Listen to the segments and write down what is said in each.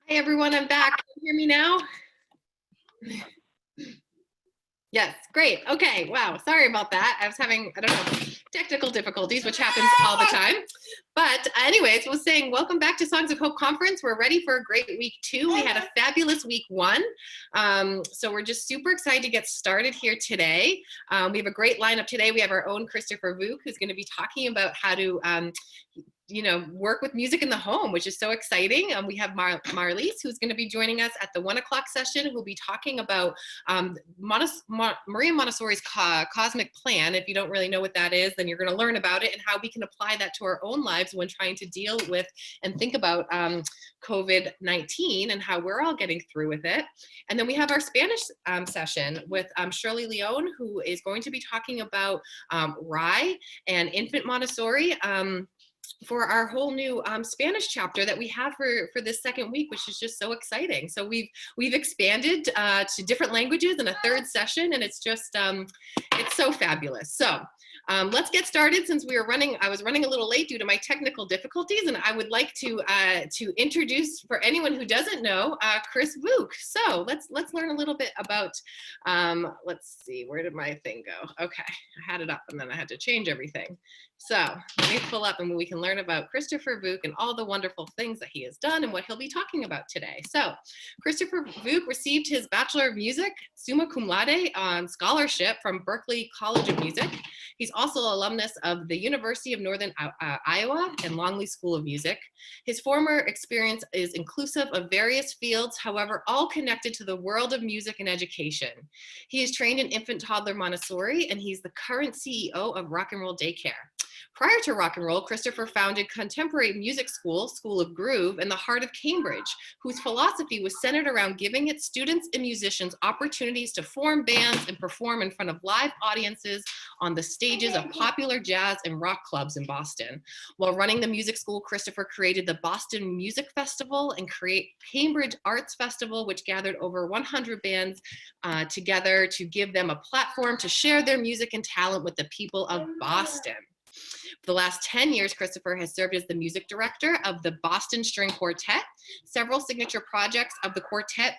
Hi everyone, I'm back. Can you hear me now? Yes, great. Okay, wow, sorry about that. I was having, I don't know, technical difficulties, which happens all the time. But anyways, I was saying, welcome back to Songs of Hope Conference. We're ready for a great week 2. We had a fabulous week 1. So we're just super excited to get started here today. We have a great lineup today. We have our own Christopher Vuk, who's going to be talking about how to work with music in the home, which is so exciting. We have Marliese, who's going to be joining us at the 1 o'clock session, who'll be talking about Maria Montessori's cosmic plan. If you don't really know what that is, then you're going to learn about it and how we can apply that to our own lives when trying to deal with and think about COVID-19 and how we're all getting through with it. And then we have our Spanish session with Shirley Leon, who is going to be talking about RAI and infant Montessori. For our whole new Spanish chapter that we have for this second week, which is just so exciting. So we've expanded to different languages in a third session, and it's just it's so fabulous. So let's get started. Since I was running a little late due to my technical difficulties, and I would like to introduce, for anyone who doesn't know, Chris Vuk. So let's learn a little bit about. Let's see, where did my thing go? Okay, I had it up and then I had to change everything. So let me pull up and we can learn about Christopher Vuk and all the wonderful things that he has done and what he'll be talking about today. So Christopher Vuk received his Bachelor of Music, summa cum laude, on scholarship from Berklee College of Music. He's also an alumnus of the University of Northern Iowa and Longley School of Music. His former experience is inclusive of various fields, however, all connected to the world of music and education. He is trained in infant toddler Montessori, and he's the current CEO of Rock and Roll Daycare. Prior to rock and roll, Christopher founded Contemporary Music School, School of Groove, in the heart of Cambridge, whose philosophy was centered around giving its students and musicians opportunities to form bands and perform in front of live audiences on the stages of popular jazz and rock clubs in Boston. While running the music school, Christopher created the Boston Music Festival and Cambridge Arts Festival, which gathered over 100 bands together to give them a platform to share their music and talent with the people of Boston. For the last 10 years, Christopher has served as the music director of the Boston String Quartet. Several signature projects of the quartet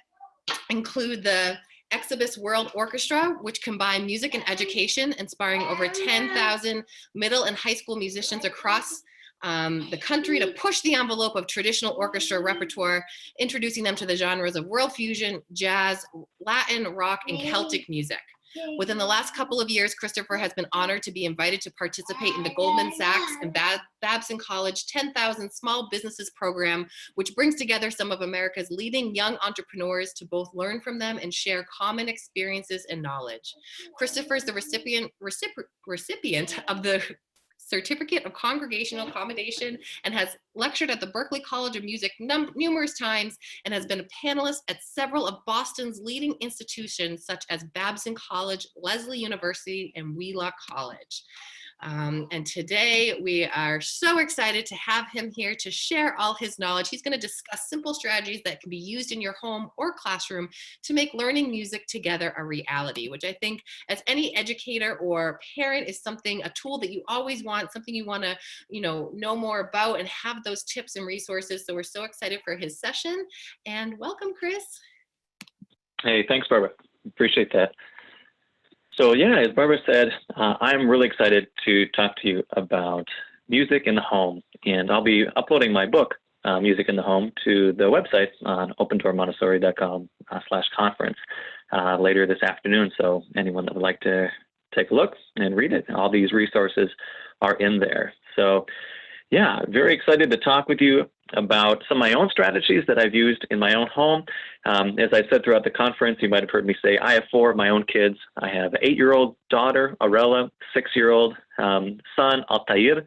include the Exhibis World Orchestra, which combine music and education, inspiring over 10,000 middle and high school musicians across the country to push the envelope of traditional orchestra repertoire, introducing them to the genres of world fusion, jazz, Latin, rock, and Celtic music. Within the last couple of years, Christopher has been honored to be invited to participate in the Goldman Sachs and Babson College 10,000 Small Businesses program, which brings together some of America's leading young entrepreneurs to both learn from them and share common experiences and knowledge. Christopher is the recipient of the Certificate of Congregational Accommodation and has lectured at the Berklee College of Music numerous times and has been a panelist at several of Boston's leading institutions such as Babson College, Lesley University, and Wheelock College. And today we are so excited to have him here to share all his knowledge. He's going to discuss simple strategies that can be used in your home or classroom to make learning music together a reality, which I think as any educator or parent is a tool that you always want, something you want to, know more about and have those tips and resources. So we're so excited for his session, and welcome, Chris. Hey, thanks, Barbara. Appreciate that. So yeah, as Barbara said, I'm really excited to talk to you about music in the home, and I'll be uploading my book, Music in the Home, to the website on opendoormontessori.com/conference later this afternoon. So anyone that would like to take a look and read it, all these resources are in there. So yeah, very excited to talk with you about some of my own strategies that I've used in my own home. As I said throughout the conference, you might have heard me say I have 4 of my own kids. I have an 8-year-old daughter, Arella, 6-year-old son, Altair,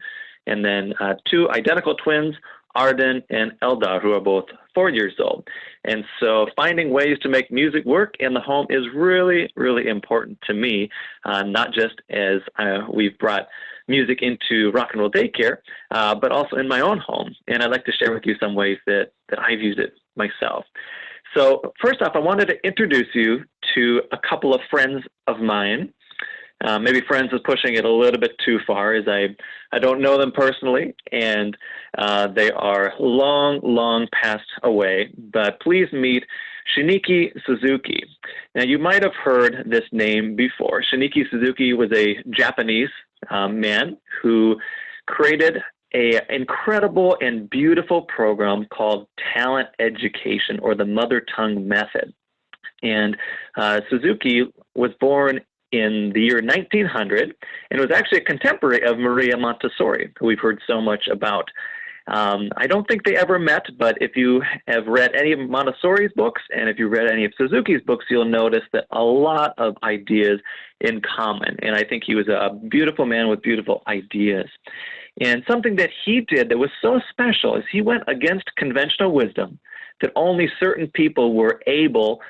and then 2 identical twins, Arden and Eldar, who are both 4 years old. And so finding ways to make music work in the home is really, really important to me, not just as we've brought music into Rock and Roll Daycare, but also in my own home. And I'd like to share with you some ways that I've used it myself. So first off, I wanted to introduce you to a couple of friends of mine. Maybe friends is pushing it a little bit too far, as I don't know them personally, and they are long passed away. But please meet Shinichi Suzuki. Now, you might have heard this name before. Shinichi Suzuki was a Japanese man who created an incredible and beautiful program called talent education, or the mother tongue method. And Suzuki was born in the year 1900 and was actually a contemporary of Maria Montessori, who we've heard so much about. I don't think they ever met, but if you have read any of Montessori's books and if you read any of Suzuki's books, you'll notice that a lot of ideas in common. And I think he was a beautiful man with beautiful ideas. And something that he did that was so special is he went against conventional wisdom that only certain people were able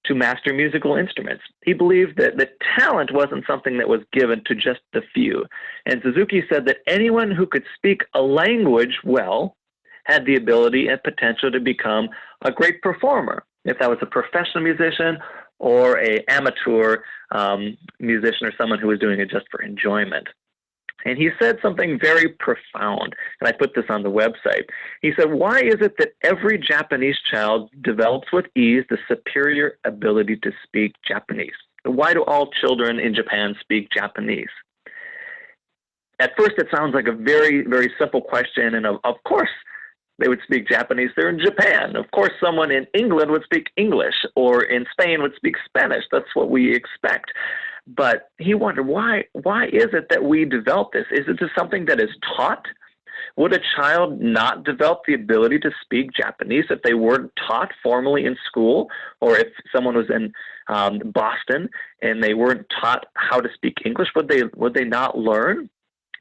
to master musical instruments. He believed that talent wasn't something that was given to just the few. And Suzuki said that anyone who could speak a language well had the ability and potential to become a great performer, if that was a professional musician or an amateur musician or someone who was doing it just for enjoyment. And he said something very profound, and I put this on the website. He said, "Why is it that every Japanese child develops with ease the superior ability to speak Japanese? Why do all children in Japan speak Japanese?" At first, it sounds like a very, very simple question, and of course they would speak Japanese. They're in Japan. Of course, someone in England would speak English, or in Spain would speak Spanish. That's what we expect. But he wondered, why is it that we develop this? Is it just something that is taught? Would a child not develop the ability to speak Japanese if they weren't taught formally in school, or if someone was in Boston and they weren't taught how to speak English? Would they not learn?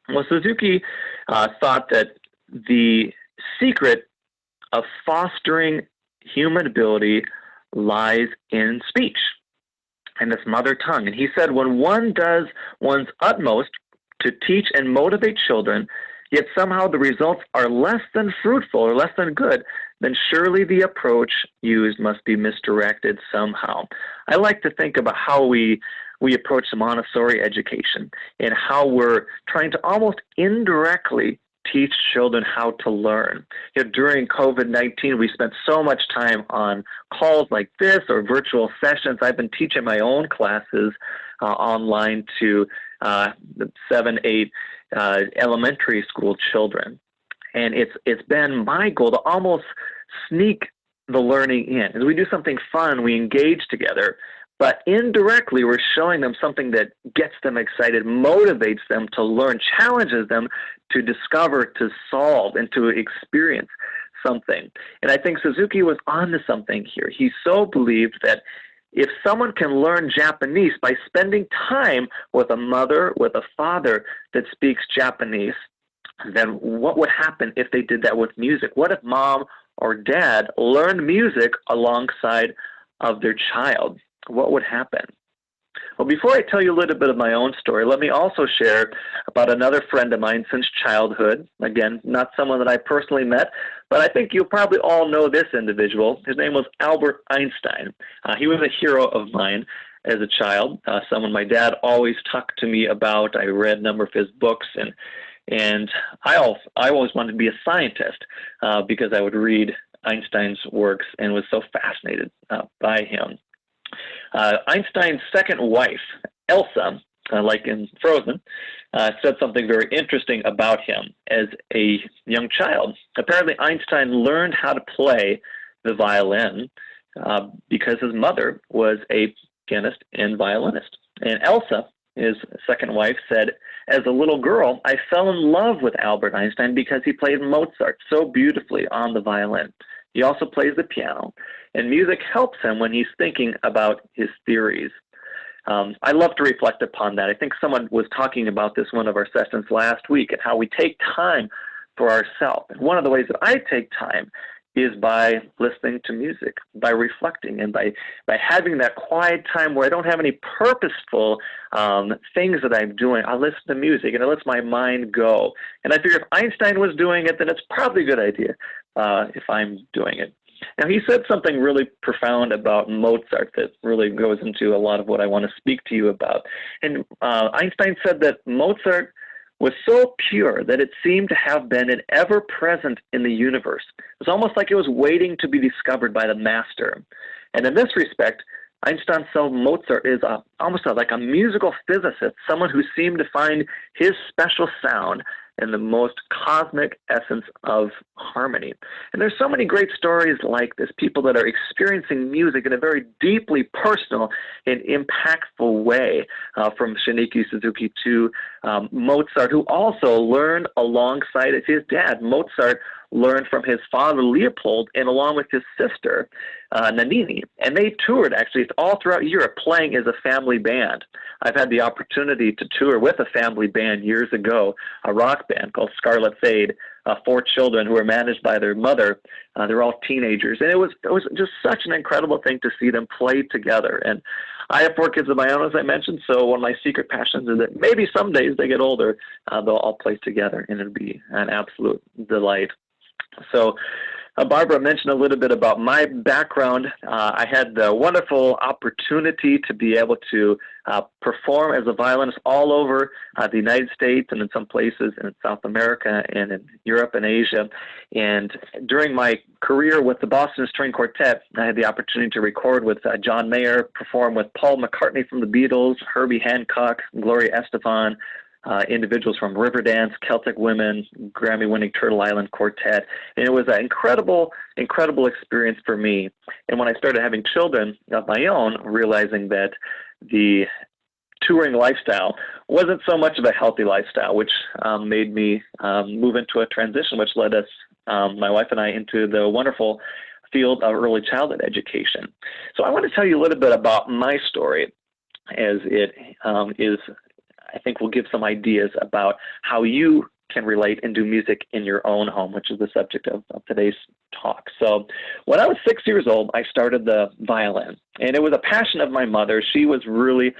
Well, Suzuki thought that the secret of fostering human ability lies in speech and this mother tongue. And he said, when one does one's utmost to teach and motivate children, yet somehow the results are less than fruitful or less than good, then surely the approach used must be misdirected somehow. I like to think about how we approach the Montessori education and how we're trying to almost indirectly teach children how to learn. During COVID-19, we spent so much time on calls like this or virtual sessions. I've been teaching my own classes online to 7, 8 elementary school children. And it's been my goal to almost sneak the learning in. As we do something fun, we engage together, but indirectly we're showing them something that gets them excited, motivates them to learn, challenges them to discover, to solve, and to experience something. And I think Suzuki was onto something here. He so believed that if someone can learn Japanese by spending time with a mother, with a father that speaks Japanese, then what would happen if they did that with music? What if mom or dad learned music alongside of their child? What would happen? Well, before I tell you a little bit of my own story, let me also share about another friend of mine since childhood. Again, not someone that I personally met, but I think you'll probably all know this individual. His name was Albert Einstein. He was a hero of mine as a child, someone my dad always talked to me about. I read a number of his books, and I always wanted to be a scientist because I would read Einstein's works and was so fascinated by him. Einstein's second wife, Elsa, like in Frozen, said something very interesting about him as a young child. Apparently, Einstein learned how to play the violin because his mother was a pianist and violinist. And Elsa, his second wife, said, as a little girl, I fell in love with Albert Einstein because he played Mozart so beautifully on the violin. He also plays the piano, and music helps him when he's thinking about his theories. I love to reflect upon that. I think someone was talking about this one of our sessions last week and how we take time for ourselves. And one of the ways that I take time is by listening to music, by reflecting, and by having that quiet time where I don't have any purposeful things that I'm doing. I listen to music, and it lets my mind go. And I figure if Einstein was doing it, then it's probably a good idea if I'm doing it. Now, he said something really profound about Mozart that really goes into a lot of what I want to speak to you about. And Einstein said that Mozart was so pure that it seemed to have been an ever-present in the universe. It was almost like it was waiting to be discovered by the master. And in this respect, Einstein saw Mozart is almost like a musical physicist, someone who seemed to find his special sound in the most cosmic essence of harmony. And there's so many great stories like this, people that are experiencing music in a very deeply personal and impactful way, from Shinichi Suzuki to Mozart, who also learned alongside of his dad. Mozart learned from his father, Leopold, and along with his sister, Nanini. And they toured, actually, all throughout Europe, playing as a family band. I've had the opportunity to tour with a family band years ago, a rock band called Scarlet Fade, 4 children who were managed by their mother. They're all teenagers. And it was just such an incredible thing to see them play together. And I have 4 kids of my own, as I mentioned, so one of my secret passions is that maybe some days they get older, they'll all play together, and it'll be an absolute delight. So Barbara mentioned a little bit about my background. I had the wonderful opportunity to be able to perform as a violinist all over the United States and in some places in South America and in Europe and Asia. And during my career with the Boston String Quartet, I had the opportunity to record with John Mayer, perform with Paul McCartney from the Beatles, Herbie Hancock, Gloria Estefan, individuals from Riverdance, Celtic Women, Grammy-winning Turtle Island Quartet. And it was an incredible, incredible experience for me. And when I started having children of my own, realizing that the touring lifestyle wasn't so much of a healthy lifestyle, which made me move into a transition, which led us, my wife and I, into the wonderful field of early childhood education. So I want to tell you a little bit about my story, as it is, I think, will give some ideas about how you can relate and do music in your own home, which is the subject of today's talk. So when I was 6 years old, I started the violin, and it was a passion of my mother. She was really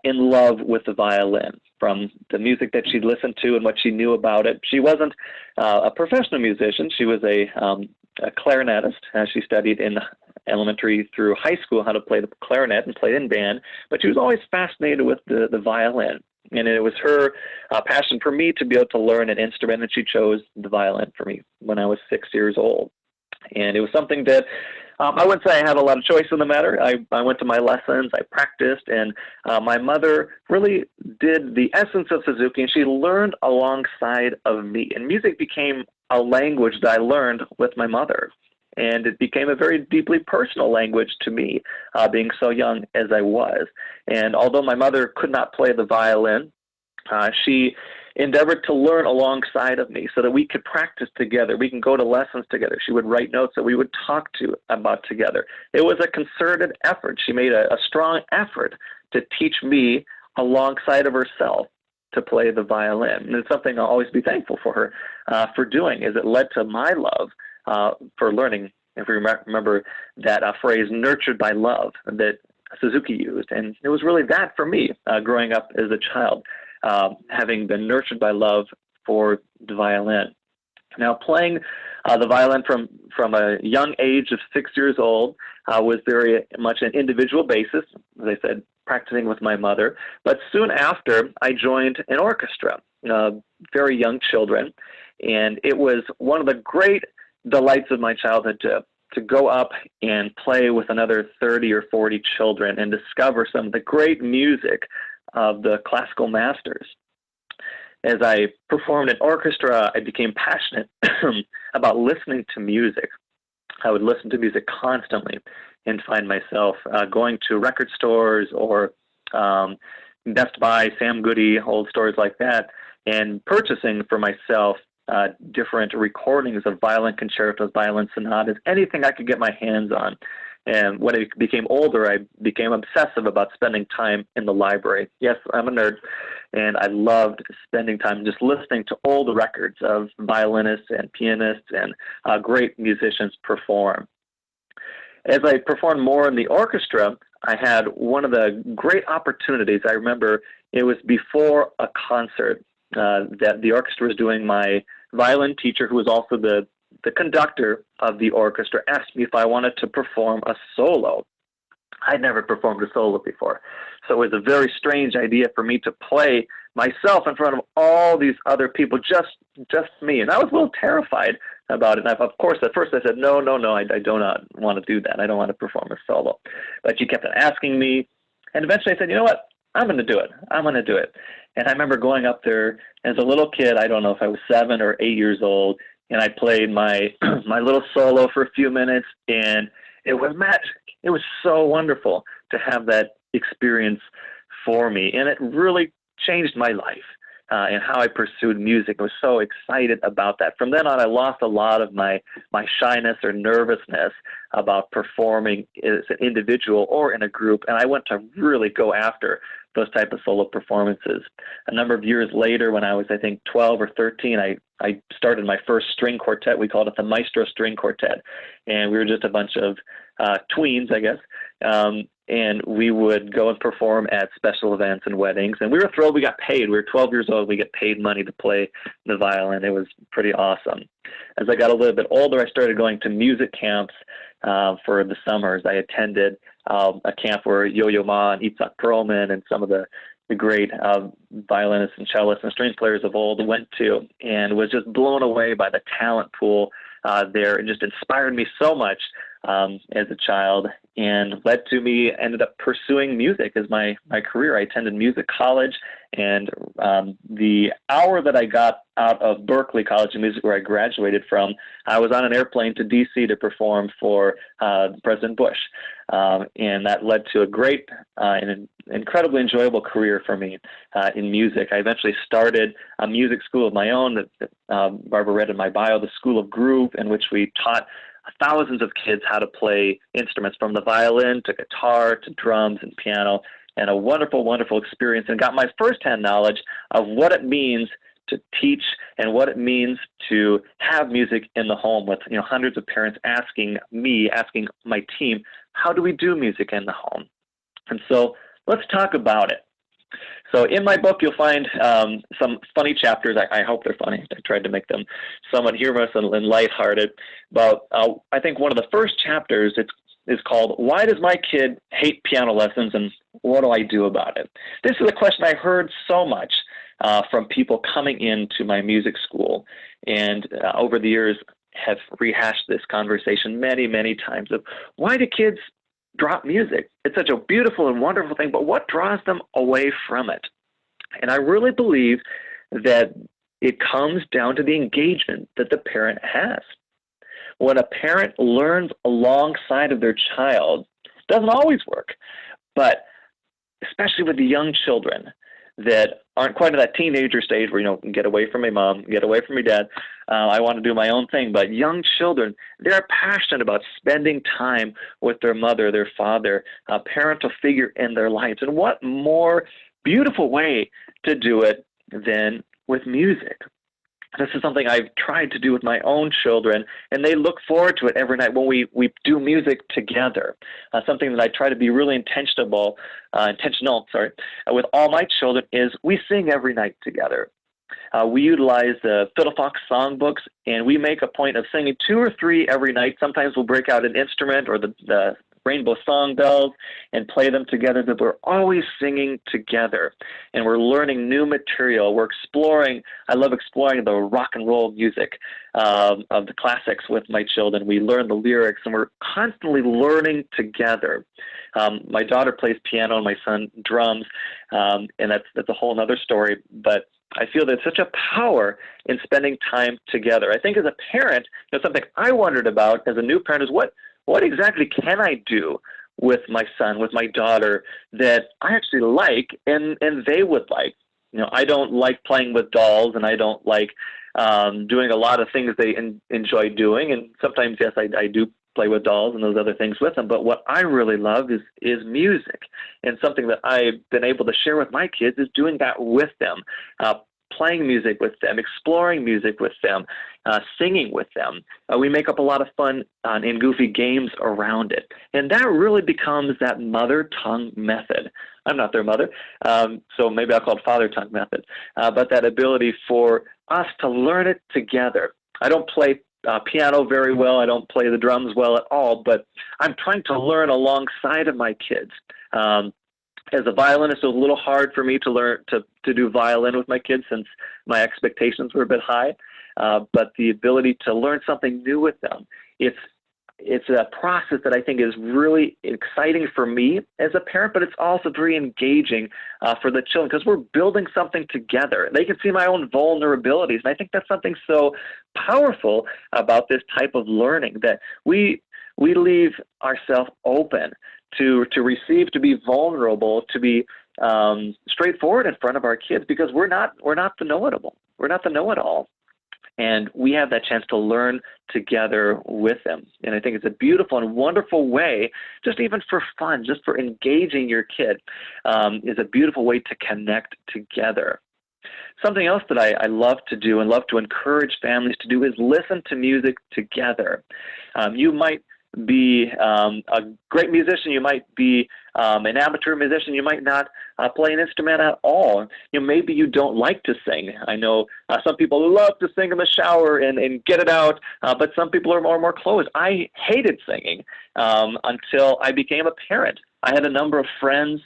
in love with the violin, from the music that she'd listened to and what she knew about it. She wasn't a professional musician. She was a clarinetist. She studied in elementary through high school how to play the clarinet and played in band, but she was always fascinated with the violin. And it was her passion for me to be able to learn an instrument, and she chose the violin for me when I was 6 years old. And it was something that I wouldn't say I had a lot of choice in the matter. I went to my lessons, I practiced, and my mother really did the essence of Suzuki, and she learned alongside of me. And music became a language that I learned with my mother. And it became a very deeply personal language to me, being so young as I was. And although my mother could not play the violin, she endeavored to learn alongside of me so that we could practice together. We can go to lessons together. She would write notes that we would talk about together. It was a concerted effort. She made a strong effort to teach me alongside of herself to play the violin. And it's something I'll always be thankful for her for doing, as it led to my love for learning. If we remember that phrase, nurtured by love, that Suzuki used. And it was really that for me, growing up as a child, having been nurtured by love for the violin. Now, playing the violin from a young age of 6 years old was very much an individual basis, as I said, practicing with my mother. But soon after, I joined an orchestra, very young children. And it was one of the great delights of my childhood to go up and play with another 30 or 40 children and discover some of the great music of the classical masters. As I performed in orchestra, I became passionate about listening to music. I would listen to music constantly and find myself going to record stores or Best Buy, Sam Goody, old stores like that, and purchasing for myself different recordings of violin concertos, violin sonatas, anything I could get my hands on. And when I became older, I became obsessive about spending time in the library. Yes, I'm a nerd, and I loved spending time just listening to old records of violinists and pianists and great musicians perform. As I performed more in the orchestra, I had one of the great opportunities. I remember it was before a concert that the orchestra was doing. My violin teacher, who was also the the conductor of the orchestra asked me if I wanted to perform a solo. I'd never performed a solo before, so it was a very strange idea for me to play myself in front of all these other people, just me. And I was a little terrified about it. And of course, at first I said, no, I do not want to do that. I don't want to perform a solo. But she kept on asking me, and eventually I said, you know what? I'm going to do it. I'm going to do it. And I remember going up there as a little kid. I don't know if I was 7 or 8 years old, and I played my my little solo for a few minutes, and it was magic. It was so wonderful to have that experience for me, and it really changed my life and how I pursued music. I was so excited about that. From then on, I lost a lot of my shyness or nervousness about performing as an individual or in a group, and I went to really go after those type of solo performances. A number of years later, when I was, I think, 12 or 13, I started my first string quartet. We called it the Maestro String Quartet, and we were just a bunch of tweens, I guess, and we would go and perform at special events and weddings, and we were thrilled. We got paid. We were 12 years old. We get paid money to play the violin. It was pretty awesome. As I got a little bit older, I started going to music camps for the summers. I attended a camp where Yo-Yo Ma and Itzhak Perlman and some of the great violinists and cellists and string players of old went to, and was just blown away by the talent pool there. It just inspired me so much as a child, and led to me ended up pursuing music as my career. I attended music college, and the hour that I got out of Berkeley College of Music, where I graduated from, I was on an airplane to DC to perform for President Bush, and that led to a great and an incredibly enjoyable career for me in music. I eventually started a music school of my own that Barbara read in my bio, the School of Groove, in which we taught thousands of kids how to play instruments, from the violin to guitar to drums and piano, and a wonderful, wonderful experience, and got my firsthand knowledge of what it means to teach and what it means to have music in the home, with hundreds of parents asking my team, how do we do music in the home? And so let's talk about it. So in my book, you'll find some funny chapters. I hope they're funny. I tried to make them somewhat humorous and lighthearted. But I think one of the first chapters is called, Why Does My Kid Hate Piano Lessons, and What Do I Do About It? This is a question I heard so much from people coming into my music school, and over the years have rehashed this conversation many, many times of, why do kids drop music? It's such a beautiful and wonderful thing, but what draws them away from it? And I really believe that it comes down to the engagement that the parent has. When a parent learns alongside of their child, it doesn't always work, but especially with the young children that aren't quite at that teenager stage where, get away from my mom, get away from my dad, I want to do my own thing. But young children, they're passionate about spending time with their mother, their father, a parental figure in their lives. And what more beautiful way to do it than with music? This is something I've tried to do with my own children, and they look forward to it every night when we do music together. Something that I try to be really intentional with all my children is we sing every night together. We utilize the Fiddle Fox songbooks, and we make a point of singing 2 or 3 every night. Sometimes we'll break out an instrument or the Rainbow Song Bells and play them together, but we're always singing together, and we're learning new material. We're exploring, I love exploring the rock and roll music of the classics with my children. We learn the lyrics, and we're constantly learning together. My daughter plays piano and my son drums, and that's a whole other story, but I feel there's such a power in spending time together. I think as a parent, something I wondered about as a new parent is what exactly can I do with my son, with my daughter, that I actually like and they would like? I don't like playing with dolls, and I don't like doing a lot of things they enjoy doing. And sometimes, yes, I do play with dolls and those other things with them. But what I really love is music. And something that I've been able to share with my kids is doing that with them. Playing music with them, exploring music with them, singing with them. We make up a lot of fun and goofy games around it. And that really becomes that mother tongue method. I'm not their mother, so maybe I'll call it father tongue method. But that ability for us to learn it together. I don't play piano very well. I don't play the drums well at all, but I'm trying to learn alongside of my kids. As a violinist, it was a little hard for me to learn to do violin with my kids since my expectations were a bit high. But the ability to learn something new with them, it's a process that I think is really exciting for me as a parent, but it's also very engaging for the children because we're building something together. They can see my own vulnerabilities, and I think that's something so powerful about this type of learning, that we leave ourselves open to receive, to be vulnerable, to be straightforward in front of our kids, because we're not the know-it-all. We're not the know-it-all. And we have that chance to learn together with them. And I think it's a beautiful and wonderful way, just even for fun, just for engaging your kid, is a beautiful way to connect together. Something else that I love to do and love to encourage families to do is listen to music together. You might be a great musician, you might be an amateur musician, you might not play an instrument at all. Maybe you don't like to sing. I know some people love to sing in the shower and get it out, but some people are more closed. I hated singing until I became a parent. I had a number of friends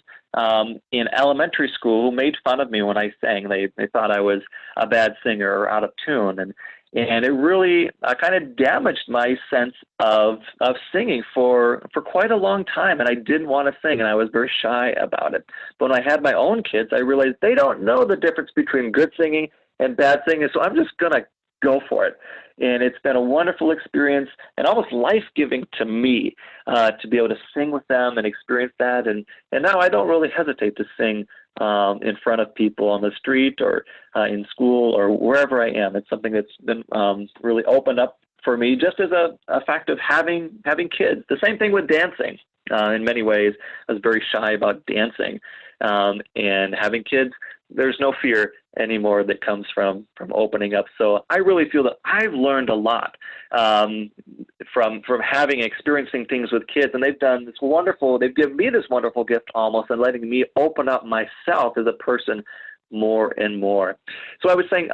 in elementary school who made fun of me when I sang. They thought I was a bad singer or out of tune, and it really kind of damaged my sense of singing for quite a long time, and I didn't want to sing, and I was very shy about it. But when I had my own kids, I realized they don't know the difference between good singing and bad singing, so I'm just going to go for it. And it's been a wonderful experience and almost life-giving to me to be able to sing with them and experience that. And now I don't really hesitate to sing in front of people on the street or in school or wherever I am. It's something that's been really opened up for me just as a fact of having kids. The same thing with dancing. In many ways, I was very shy about dancing. And having kids, there's no fear anymore that comes from opening up. So I really feel that I've learned a lot from experiencing things with kids, and they've given me this wonderful gift almost, and letting me open up myself as a person more and more. So I was saying,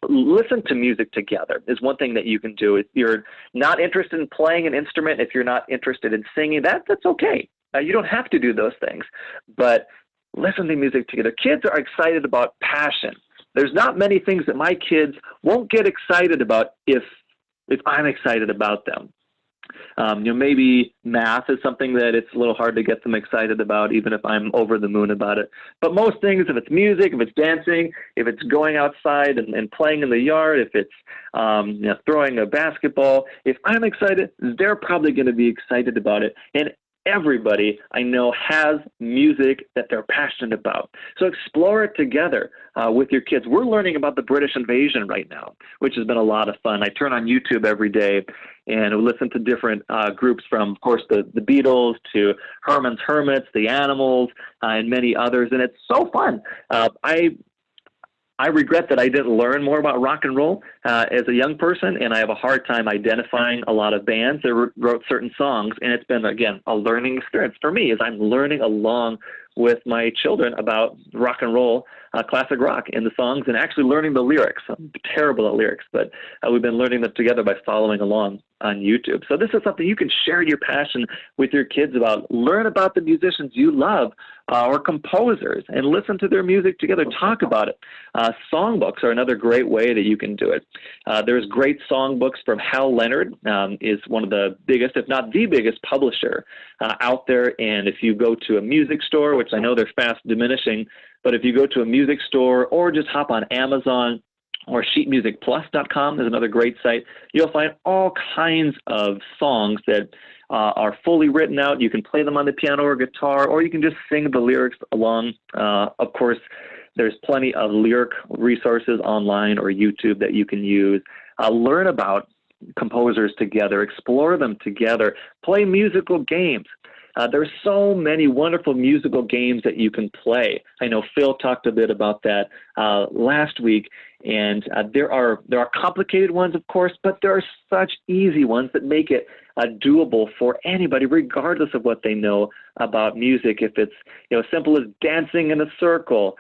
listen to music together is one thing that you can do. If you're not interested in playing an instrument, if you're not interested in singing, that's okay. You don't have to do those things, but listen to music together. Kids are excited about passion. There's not many things that my kids won't get excited about if I'm excited about them. Maybe math is something that it's a little hard to get them excited about, even if I'm over the moon about it. But most things, if it's music, if it's dancing, if it's going outside and playing in the yard, if it's throwing a basketball, if I'm excited, they're probably going to be excited about it. And everybody I know has music that they're passionate about. So explore it together with your kids. We're learning about the British invasion right now, which has been a lot of fun. I turn on YouTube every day and listen to different groups from, of course, the Beatles to Herman's Hermits, the Animals, and many others. And it's so fun. I regret that I didn't learn more about rock and roll as a young person, and I have a hard time identifying a lot of bands that wrote certain songs, and it's been, again, a learning experience for me as I'm learning along with my children about rock and roll, classic rock in the songs, and actually learning the lyrics. I'm terrible at lyrics, but we've been learning them together by following along on YouTube. So this is something you can share your passion with your kids about. Learn about the musicians you love or composers and listen to their music together. Talk about it. Songbooks are another great way that you can do it. There's great songbooks from Hal Leonard, is one of the biggest, if not the biggest publisher out there. And if you go to a music store, which I know they're fast diminishing, but if you go to a music store or just hop on Amazon, or sheetmusicplus.com is another great site, you'll find all kinds of songs that are fully written out. You can play them on the piano or guitar, or you can just sing the lyrics along. Of course, there's plenty of lyric resources online or YouTube that you can use. Learn about composers together, explore them together, play musical games. There's so many wonderful musical games that you can play. I know Phil talked a bit about that last week, and there are complicated ones, of course, but there are such easy ones that make it doable for anybody, regardless of what they know about music. If it's as simple as dancing in a circle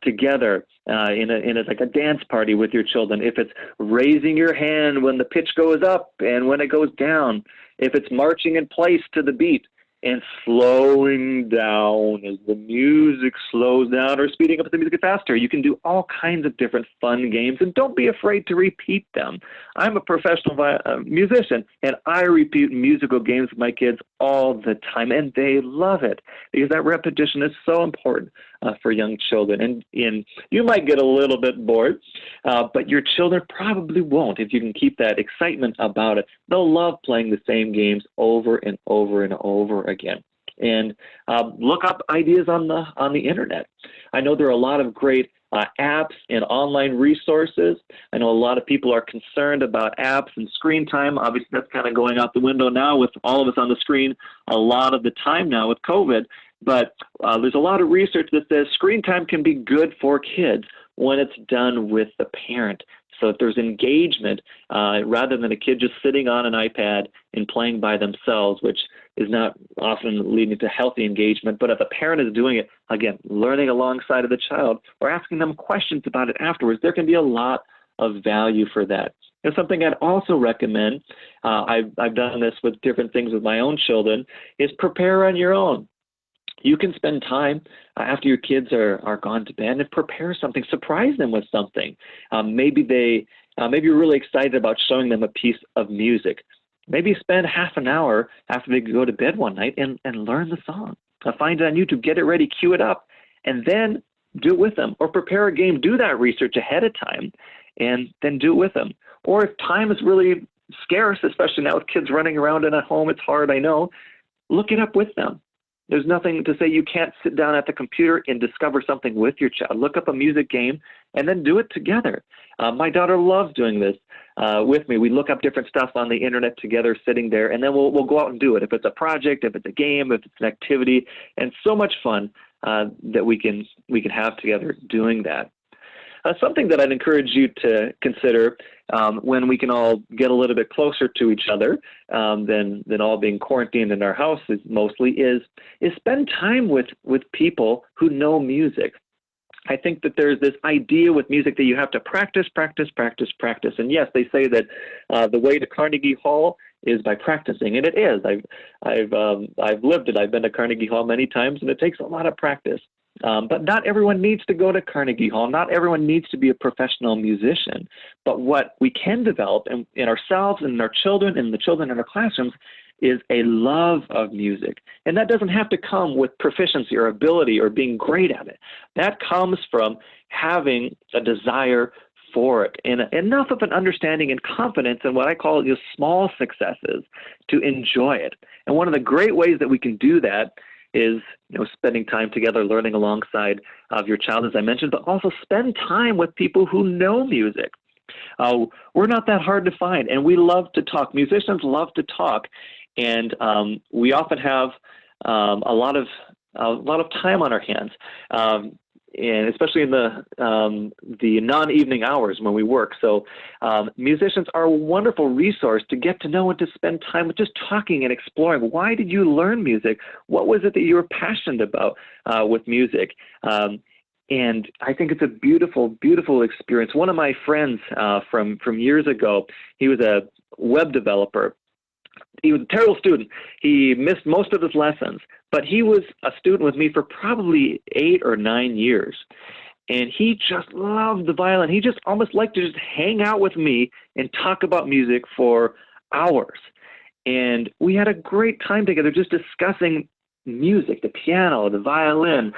together in a like a dance party with your children. If it's raising your hand when the pitch goes up and when it goes down. If it's marching in place to the beat and slowing down as the music slows down, or speeding up as the music faster. You can do all kinds of different fun games, and don't be afraid to repeat them. I'm a professional musician, and I repeat musical games with my kids all the time, and they love it because that repetition is so important for young children. And you might get a little bit bored, but your children probably won't if you can keep that excitement about it. They'll love playing the same games over and over and over again. And look up ideas on the internet. I know there are a lot of great apps and online resources. I know a lot of people are concerned about apps and screen time. Obviously, that's kind of going out the window now with all of us on the screen a lot of the time now with COVID. But there's a lot of research that says screen time can be good for kids when it's done with the parent. So if there's engagement, rather than a kid just sitting on an iPad and playing by themselves, which is not often leading to healthy engagement, but if a parent is doing it, again, learning alongside of the child or asking them questions about it afterwards, there can be a lot of value for that. And something I'd also recommend, I've done this with different things with my own children, is prepare on your own. You can spend time after your kids are gone to bed and prepare something, surprise them with something. Maybe you're really excited about showing them a piece of music. Maybe spend half an hour after they go to bed one night and learn the song. Find it on YouTube, get it ready, cue it up, and then do it with them. Or prepare a game, do that research ahead of time, and then do it with them. Or if time is really scarce, especially now with kids running around and at home, it's hard, I know, look it up with them. There's nothing to say you can't sit down at the computer and discover something with your child. Look up a music game and then do it together. My daughter loves doing this with me. We look up different stuff on the internet together, sitting there, and then we'll go out and do it. If it's a project, if it's a game, if it's an activity, and so much fun that we can have together doing that. Something that I'd encourage you to consider when we can all get a little bit closer to each other than all being quarantined in our houses mostly is spend time with people who know music. I think that there's this idea with music that you have to practice. And yes, they say that the way to Carnegie Hall is by practicing, and it is. I've lived it. I've been to Carnegie Hall many times, and it takes a lot of practice. But not everyone needs to go to Carnegie Hall. Not everyone needs to be a professional musician. But what we can develop in ourselves and in our children and the children in our classrooms is a love of music. And that doesn't have to come with proficiency or ability or being great at it. That comes from having a desire for it and enough of an understanding and confidence in what I call just small successes to enjoy it. And one of the great ways that we can do that is spending time together, learning alongside of your child, as I mentioned, but also spend time with people who know music. We're not that hard to find, and we love to talk. Musicians love to talk, and we often have a lot of time on our hands, and especially in the non-evening hours when we work. So musicians are a wonderful resource to get to know and to spend time with, just talking and exploring. Why did you learn music? What was it that you were passionate about with music? And I think it's a beautiful, beautiful experience. One of my friends from years ago, he was a web developer. He was a terrible student. He missed most of his lessons, but he was a student with me for probably 8 or 9 years. And he just loved the violin. He just almost liked to just hang out with me and talk about music for hours. And we had a great time together just discussing music, the piano, the violin,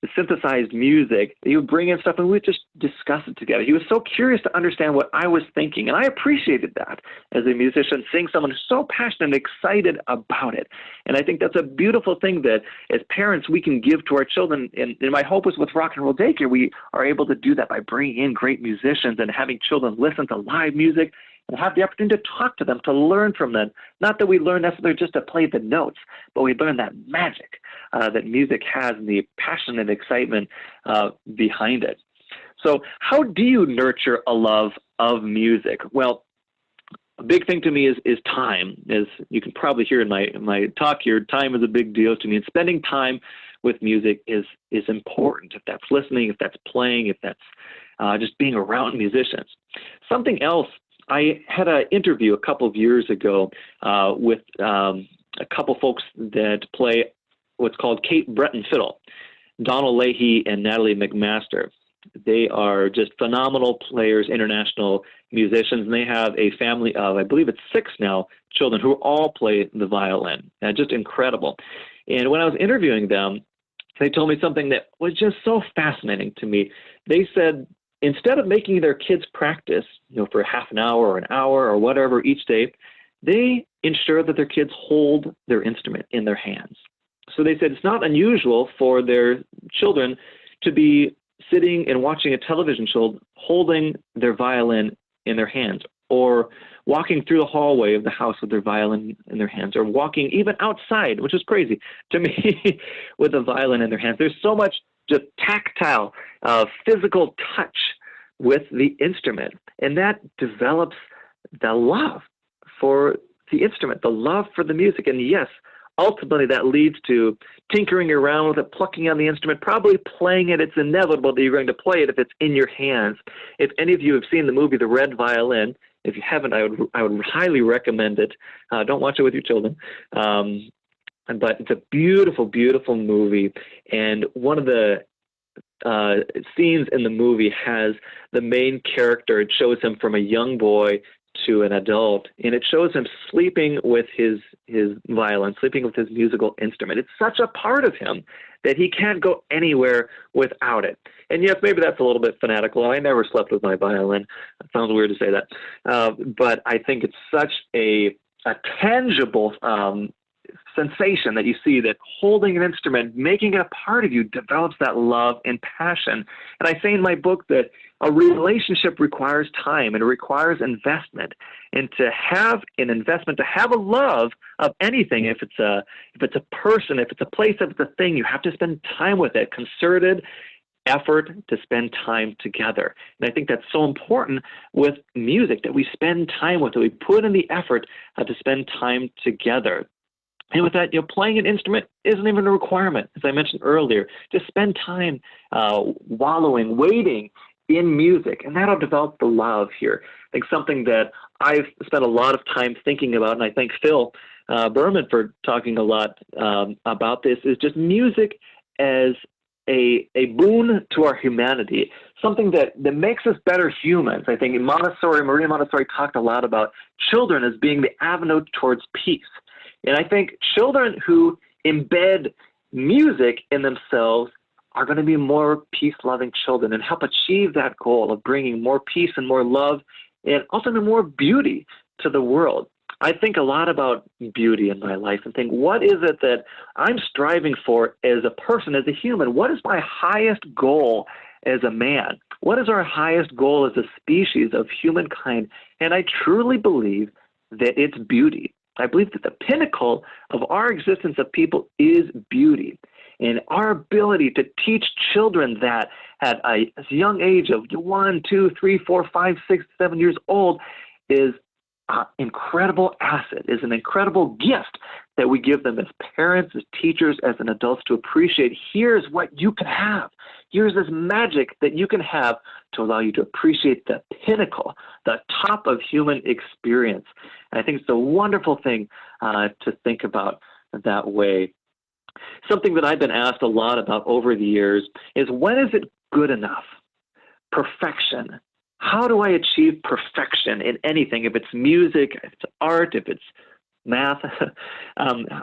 the synthesized music. He would bring in stuff and we would just discuss it together. He was so curious to understand what I was thinking, and I appreciated that as a musician, seeing someone who's so passionate and excited about it. And I think that's a beautiful thing that as parents we can give to our children. And my hope is with Rock and Roll Daycare, we are able to do that by bringing in great musicians and having children listen to live music and have the opportunity to talk to them, to learn from them. Not that we learn necessarily just to play the notes, but we learn that magic that music has and the passion and excitement behind it. So how do you nurture a love of music? Well, a big thing to me is time. As you can probably hear in my talk here, time is a big deal to me. And spending time with music is important. If that's listening, if that's playing, if that's just being around musicians. Something else, I had an interview a couple of years ago with a couple folks that play what's called Cape Breton fiddle, Donald Leahy and Natalie McMaster. They are just phenomenal players, international musicians, and they have a family of, I believe it's 6 now, children who all play the violin. Just incredible. And when I was interviewing them, they told me something that was just so fascinating to me. They said, instead of making their kids practice, for half an hour or an hour or whatever each day, they ensure that their kids hold their instrument in their hands. So they said it's not unusual for their children to be sitting and watching a television show holding their violin in their hands, or walking through the hallway of the house with their violin in their hands, or walking even outside, which is crazy to me, with a violin in their hands. There's so much just tactile, physical touch with the instrument, and that develops the love for the instrument, the love for the music. And yes, ultimately that leads to tinkering around with it, plucking on the instrument, probably playing it. It's inevitable that you're going to play it if it's in your hands. If any of you have seen the movie The Red Violin, if you haven't, I would highly recommend it. Don't watch it with your children. But it's a beautiful, beautiful movie. And one of the scenes in the movie has the main character. It shows him from a young boy to an adult, and it shows him sleeping with his violin, sleeping with his musical instrument. It's such a part of him that he can't go anywhere without it. And yes, maybe that's a little bit fanatical. I never slept with my violin. It sounds weird to say that. But I think it's such a tangible sensation that you see, that holding an instrument, making it a part of you, develops that love and passion. And I say in my book that a relationship requires time and it requires investment. And to have an investment, to have a love of anything, if it's a person, if it's a place, if it's a thing, you have to spend time with it, concerted effort to spend time together. And I think that's so important with music, that we spend time with it, we put in the effort to spend time together. And with that, playing an instrument isn't even a requirement, as I mentioned earlier. Just spend time wallowing, wading in music, and that'll develop the love here. I think something that I've spent a lot of time thinking about, and I thank Phil Berman for talking a lot about this, is just music as a boon to our humanity, something that makes us better humans. I think Maria Montessori talked a lot about children as being the avenue towards peace. And I think children who embed music in themselves are going to be more peace-loving children and help achieve that goal of bringing more peace and more love and ultimately more beauty to the world. I think a lot about beauty in my life and think, what is it that I'm striving for as a person, as a human? What is my highest goal as a man? What is our highest goal as a species of humankind? And I truly believe that it's beauty. I believe that the pinnacle of our existence of people is beauty. And our ability to teach children that at a young age of 1, 2, 3, 4, 5, 6, 7 years old is an incredible asset, is an incredible gift that we give them as parents, as teachers, as an adults, to appreciate. Here's what you can have. Here's this magic that you can have to allow you to appreciate the pinnacle, the top of human experience. And I think it's a wonderful thing to think about that way. Something that I've been asked a lot about over the years is, when is it good enough? Perfection. How do I achieve perfection in anything? If it's music, if it's art, if it's math,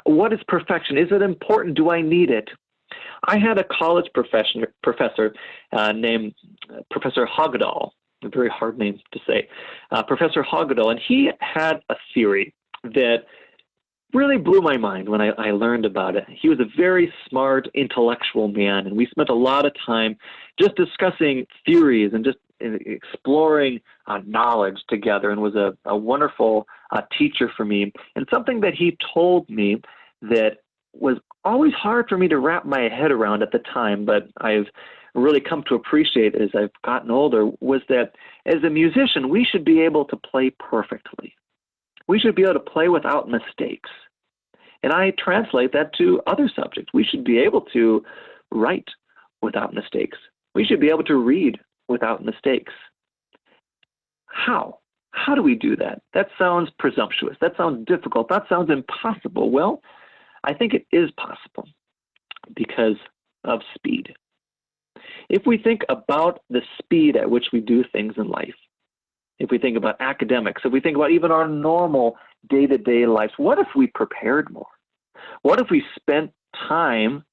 what is perfection? Is it important? Do I need it? I had a college professor named Professor Hagedal, a very hard name to say, Professor Hagedal, and he had a theory that really blew my mind when I learned about it. He was a very smart, intellectual man, and we spent a lot of time just discussing theories and just exploring knowledge together, and was a wonderful teacher for me. And something that he told me that was always hard for me to wrap my head around at the time, but I've really come to appreciate as I've gotten older, was that as a musician, we should be able to play perfectly. We should be able to play without mistakes. And I translate that to other subjects. We should be able to write without mistakes. We should be able to read without mistakes. How? How do we do that? That sounds presumptuous. That sounds difficult. That sounds impossible. Well, I think it is possible because of speed. If we think about the speed at which we do things in life, if we think about academics, if we think about even our normal day-to-day lives, what if we prepared more? What if we spent time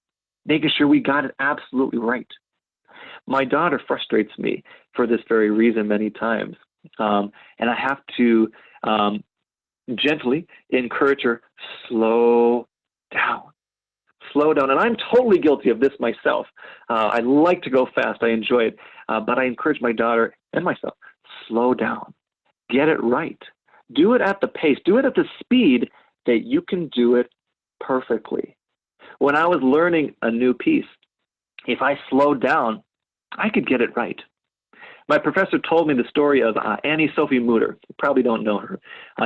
making sure we got it absolutely right? My daughter frustrates me for this very reason many times. And I have to gently encourage her, slow down. Slow down. And I'm totally guilty of this myself. I like to go fast. I enjoy it. But I encourage my daughter and myself, slow down. Get it right. Do it at the pace. Do it at the speed that you can do it perfectly. When I was learning a new piece, if I slowed down, I could get it right. My professor told me the story of Annie Sophie Mutter. You probably don't know her.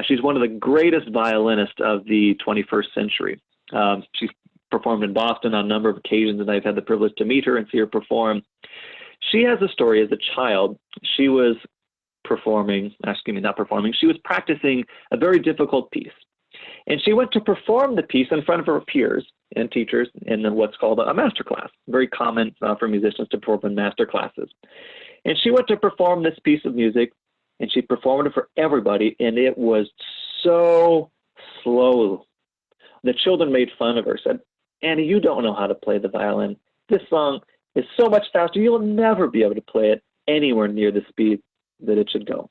She's one of the greatest violinists of the 21st century. She's performed in Boston on a number of occasions, and I've had the privilege to meet her and see her perform. She has a story as a child. She was she was practicing a very difficult piece. And she went to perform the piece in front of her peers and teachers in what's called a master class. Very common for musicians to perform in master classes. And she went to perform this piece of music, and she performed it for everybody, and it was so slow. The children made fun of her, said, "Annie, you don't know how to play the violin. This song is so much faster, you'll never be able to play it anywhere near the speed that it should go."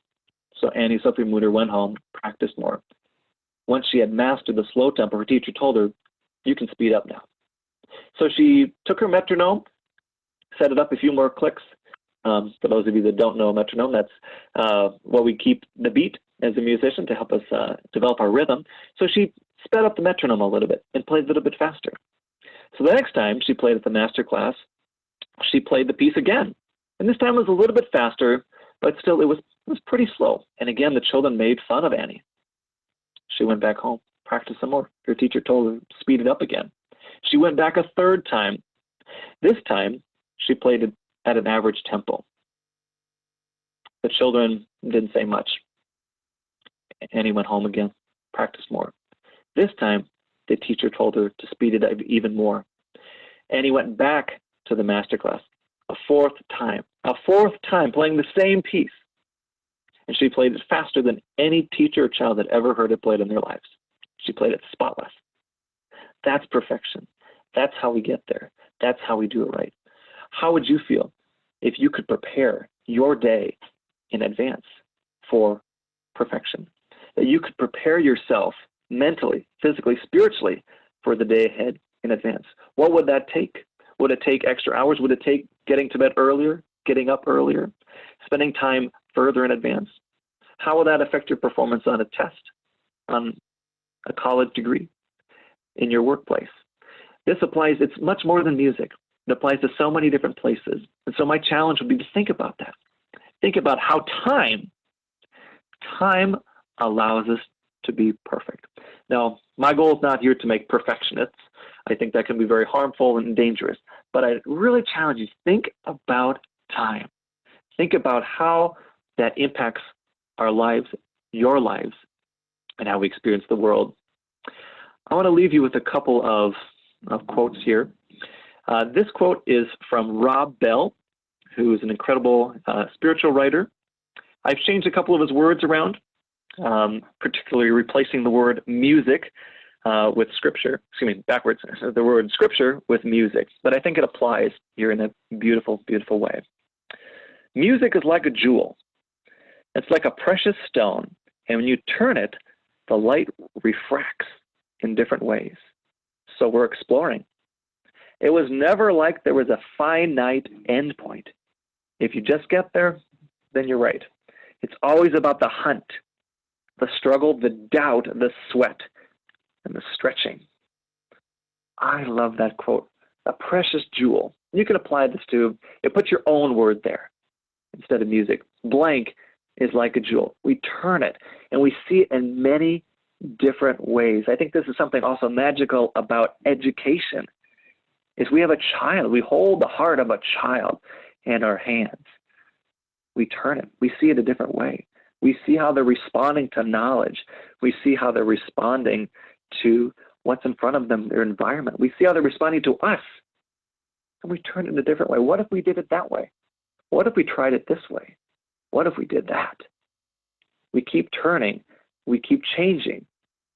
So Annie Sophie Mutter went home, practiced more. Once she had mastered the slow tempo, her teacher told her, "You can speed up now." So she took her metronome, set it up a few more clicks. For those of you that don't know a metronome, that's what we keep the beat as a musician to help us develop our rhythm. So she sped up the metronome a little bit and played a little bit faster. So the next time she played at the master class, she played the piece again. And this time it was a little bit faster, but still it was pretty slow. And again, the children made fun of Annie. She went back home, practiced some more. Her teacher told her to speed it up again. She went back a third time. This time, she played it at an average tempo. The children didn't say much. Annie went home again, practiced more. This time, the teacher told her to speed it up even more. Annie went back to the master class a fourth time playing the same piece. And she played it faster than any teacher or child had ever heard it played in their lives. She played it spotless. That's perfection. That's how we get there. That's how we do it right. How would you feel if you could prepare your day in advance for perfection? That you could prepare yourself mentally, physically, spiritually for the day ahead in advance. What would that take? Would it take extra hours? Would it take getting to bed earlier, getting up earlier, spending time further in advance? How will that affect your performance on a test, on a college degree, in your workplace? This applies, it's much more than music. It applies to so many different places. And so my challenge would be to think about that. Think about how time allows us to be perfect. Now, my goal is not here to make perfectionists. I think that can be very harmful and dangerous. But I really challenge you, think about time. Think about how that impacts our lives, your lives, and how we experience the world. I want to leave you with a couple of quotes here. This quote is from Rob Bell, who is an incredible spiritual writer. I've changed a couple of his words around, particularly replacing the word music with scripture, backwards, the word scripture with music. But I think it applies here in a beautiful, beautiful way. Music is like a jewel. It's like a precious stone. And when you turn it, the light refracts in different ways. So we're exploring. It was never like there was a finite endpoint. If you just get there, then you're right. It's always about the hunt, the struggle, the doubt, the sweat, and the stretching. I love that quote. A precious jewel. You can apply this to, put your own word there instead of music. Blank is like a jewel. We turn it and we see it in many different ways. I think this is something also magical about education, is we have a child. We hold the heart of a child in our hands. We turn it. We see it a different way. We see how they're responding to knowledge. We see how they're responding to what's in front of them, their environment. We see how they're responding to us. And we turn it in a different way. What if we did it that way? What if we tried it this way? What if we did that? We keep turning. We keep changing.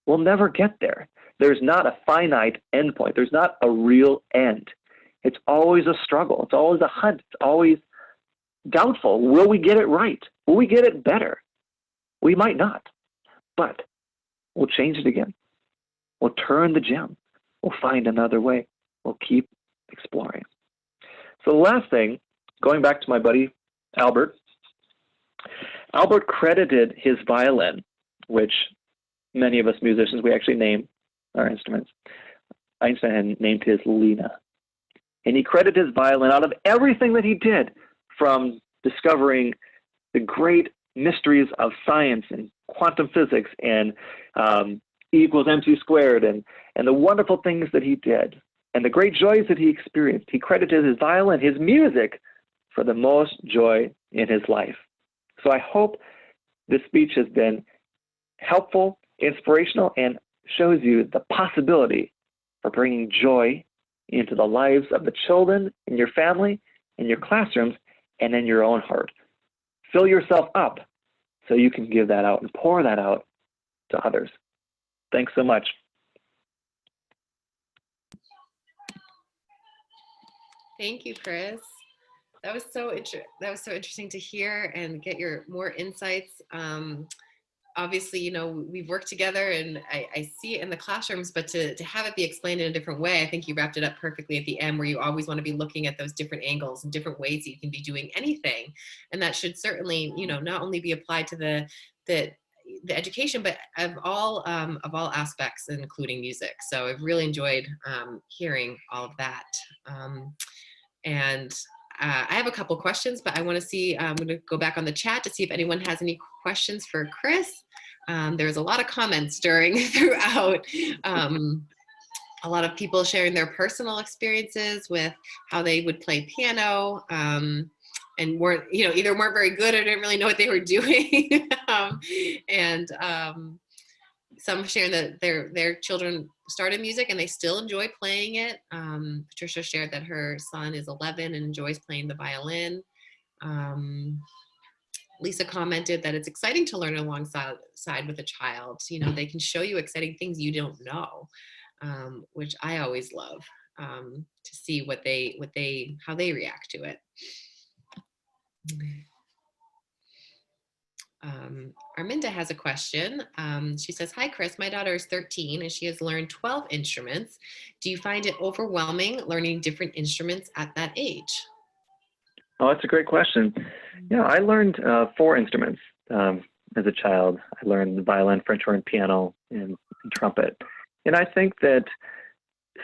We'll never get there. There's not a finite endpoint. There's not a real end. It's always a struggle. It's always a hunt. It's always doubtful. Will we get it right? Will we get it better? We might not, but we'll change it again. We'll turn the gem. We'll find another way. We'll keep exploring. So the last thing, going back to my buddy Albert, Albert credited his violin, which many of us musicians, we actually name our instruments. Einstein had named his Lena. And he credited his violin out of everything that he did, from discovering the great mysteries of science and quantum physics and E equals mc squared and the wonderful things that he did and the great joys that he experienced. He credited his violin, his music, for the most joy in his life. So I hope this speech has been helpful, inspirational, and shows you the possibility for bringing joy into the lives of the children in your family, in your classrooms, and in your own heart. Fill yourself up so you can give that out and pour that out to others. Thanks so much. Thank you, Chris. That was so interesting to hear and get your more insights. Obviously, you know, we've worked together and I see it in the classrooms, but to have it be explained in a different way, I think you wrapped it up perfectly at the end, where you always want to be looking at those different angles and different ways that you can be doing anything. And that should certainly, you know, not only be applied to the education, but of all aspects, including music. So I've really enjoyed hearing all of that. I have a couple questions, but I want to see, I'm going to go back on the chat to see if anyone has any questions for Chris. There's a lot of comments throughout, a lot of people sharing their personal experiences with how they would play piano, and weren't, you know, either weren't very good or didn't really know what they were doing. Some sharing that their children started music and they still enjoy playing it. Patricia shared that her son is 11 and enjoys playing the violin. Lisa commented that it's exciting to learn alongside with a child. You know, they can show you exciting things you don't know, which I always love, to see how they react to it. Arminda has a question. She says, "Hi, Chris. My daughter is 13 and she has learned 12 instruments. Do you find it overwhelming learning different instruments at that age?" Oh, that's a great question. Yeah, I learned 4 instruments as a child. I learned the violin, French horn, piano, and trumpet. And I think that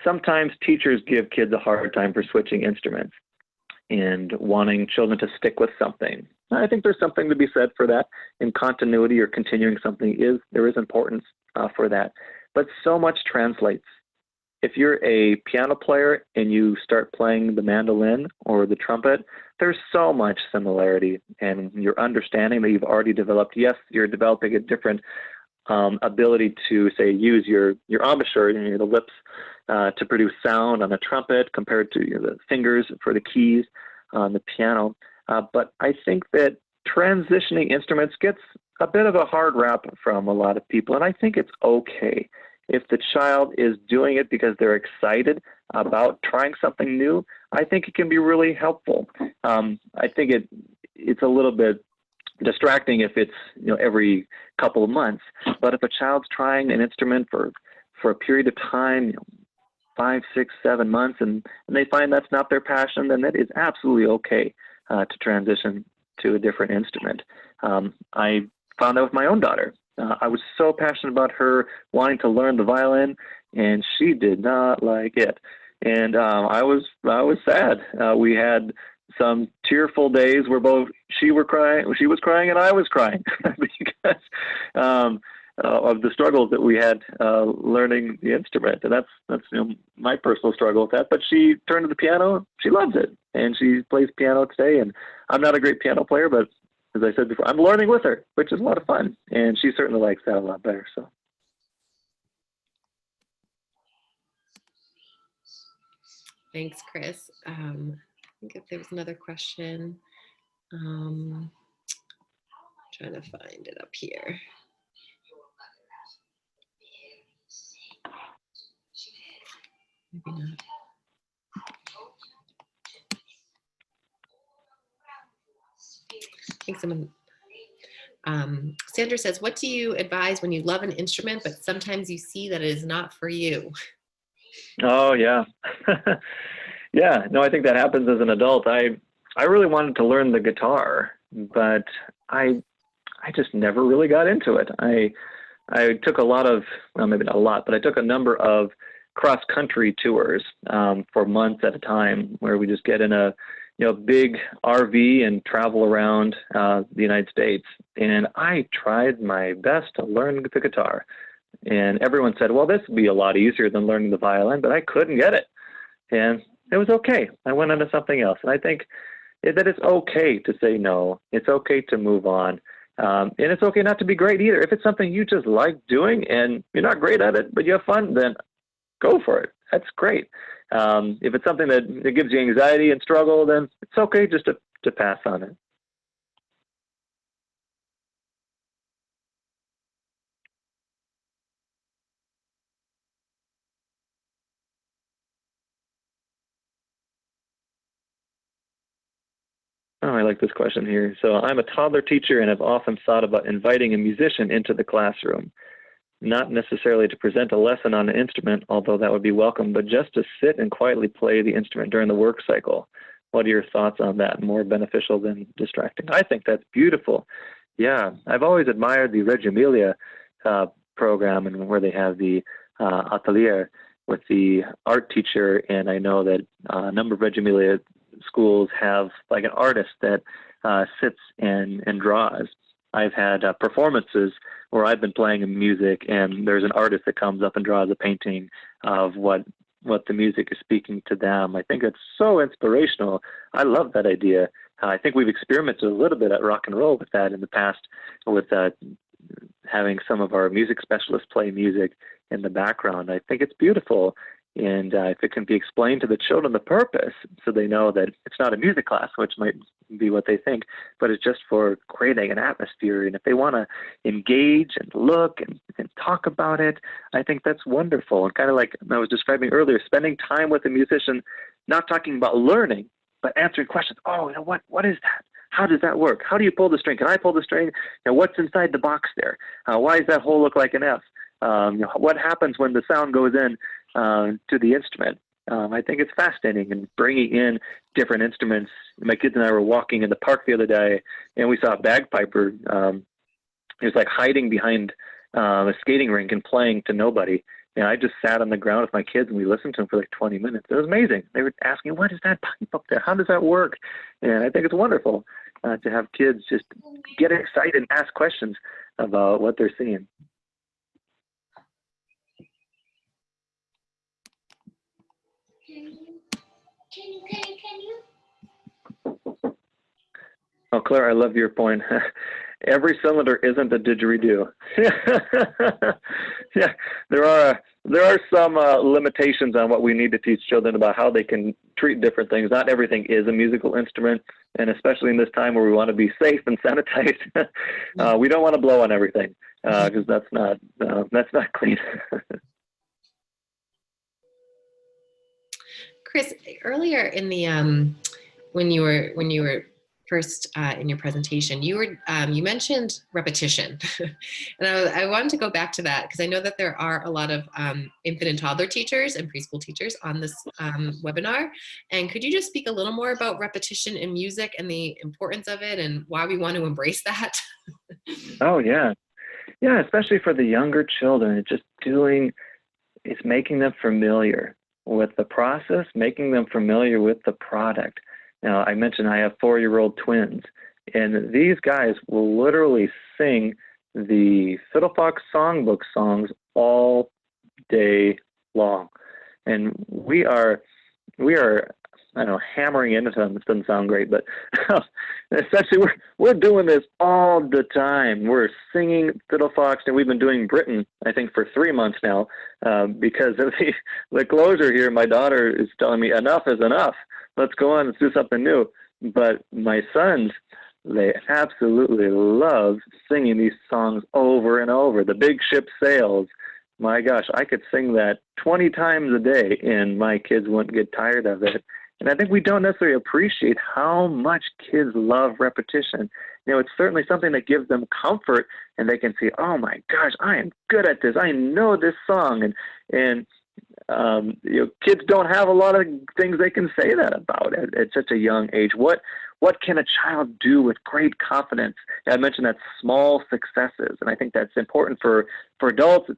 sometimes teachers give kids a hard time for switching instruments and wanting children to stick with something. I think there's something to be said for that. In continuity or continuing something, there is importance for that. But so much translates. If you're a piano player and you start playing the mandolin or the trumpet, there's so much similarity, and your understanding that you've already developed. Yes, you're developing a different ability to, say, use your embouchure, the lips, to produce sound on the trumpet compared to the fingers for the keys on the piano. But I think that transitioning instruments gets a bit of a hard rap from a lot of people, and I think it's okay. If the child is doing it because they're excited about trying something new, I think it can be really helpful. I think it's a little bit distracting if it's every couple of months, but if a child's trying an instrument for a period of time, 5, 6, 7 months, and they find that's not their passion, then that is absolutely okay to transition to a different instrument. I found out with my own daughter. I was so passionate about her wanting to learn the violin, and she did not like it. And I was sad. We had some tearful days where both she was crying and I was crying because of the struggles that we had learning the instrument, and that's my personal struggle with that. But she turned to the piano, she loves it, and she plays piano today. And I'm not a great piano player, but as I said before, I'm learning with her, which is a lot of fun, and she certainly likes that a lot better. So. Thanks, Chris. I think if there was another question, trying to find it up here. Maybe not. I think someone, Sandra says, what do you advise when you love an instrument, but sometimes you see that it is not for you? Oh, yeah. Yeah, no, I think that happens as an adult. I really wanted to learn the guitar, but I just never really got into it. I took a lot of, well, maybe not a lot, but I took a number of cross-country tours for months at a time, where we just get in a big RV and travel around the United States. And I tried my best to learn the guitar. And everyone said, well, this would be a lot easier than learning the violin, but I couldn't get it. And it was okay. I went on to something else. And I think that it's okay to say no. It's okay to move on. And it's okay not to be great either. If it's something you just like doing and you're not great at it, but you have fun, then go for it. That's great. If it's something that gives you anxiety and struggle, then it's okay just to pass on it. Oh, I like this question here. So I'm a toddler teacher and have often thought about inviting a musician into the classroom, not necessarily to present a lesson on an instrument, although that would be welcome, but just to sit and quietly play the instrument during the work cycle. What are your thoughts on that? More beneficial than distracting? I think that's beautiful. Yeah, I've always admired the Reggio Emilia program, and where they have the atelier with the art teacher, and I know that a number of Reggio Emilia schools have like an artist that sits and draws. I've had performances where I've been playing music and there's an artist that comes up and draws a painting of what the music is speaking to them. I think it's so inspirational. I love that idea. I think we've experimented a little bit at Rock and Roll with that in the past, with having some of our music specialists play music in the background. I think it's beautiful. And if it can be explained to the children, the purpose, so they know that it's not a music class, which might be what they think, but it's just for creating an atmosphere. And if they want to engage and look and talk about it, I think that's wonderful. And kind of like I was describing earlier, spending time with a musician, not talking about learning, but answering questions. Oh, what is that? How does that work? How do you pull the string? Can I pull the string? What's inside the box there? Why does that hole look like an F? What happens when the sound goes in to the instrument? I think it's fascinating, and bringing in different instruments. My kids and I were walking in the park the other day, and we saw a bagpiper. He was like hiding behind a skating rink and playing to nobody. And I just sat on the ground with my kids, and we listened to him for like 20 minutes. It was amazing. They were asking, what is that pipe up there? How does that work? And I think it's wonderful to have kids just get excited and ask questions about what they're seeing. Can you? Oh, Claire, I love your point. Every cylinder isn't a didgeridoo. Yeah, there are some limitations on what we need to teach children about how they can treat different things. Not everything is a musical instrument, and especially in this time where we want to be safe and sanitized, we don't want to blow on everything because that's not clean. Chris, earlier in the when you were first in your presentation, you mentioned repetition, and I wanted to go back to that because I know that there are a lot of infant and toddler teachers and preschool teachers on this webinar. And could you just speak a little more about repetition in music and the importance of it and why we want to embrace that? Oh yeah, especially for the younger children, it's making them familiar with the process, making them familiar with the product. Now, I mentioned I have 4-year-old twins, and these guys will literally sing the Fiddle Fox Songbook songs all day long. And we are, I don't know, hammering into them. This doesn't sound great, but essentially we're doing this all the time. We're singing Fiddle Fox, and we've been doing Britain, I think, for 3 months now, because of the closure here. My daughter is telling me enough is enough. Let's go on, let's do something new. But my sons, they absolutely love singing these songs over and over. The Big Ship Sails. My gosh, I could sing that 20 times a day, and my kids wouldn't get tired of it. And I think we don't necessarily appreciate how much kids love repetition. You know, it's certainly something that gives them comfort, and they can see, oh my gosh, I am good at this. I know this song. And you know, kids don't have a lot of things they can say that about at such a young age. What can a child do with great confidence? I mentioned that small successes, and I think that's important for adults.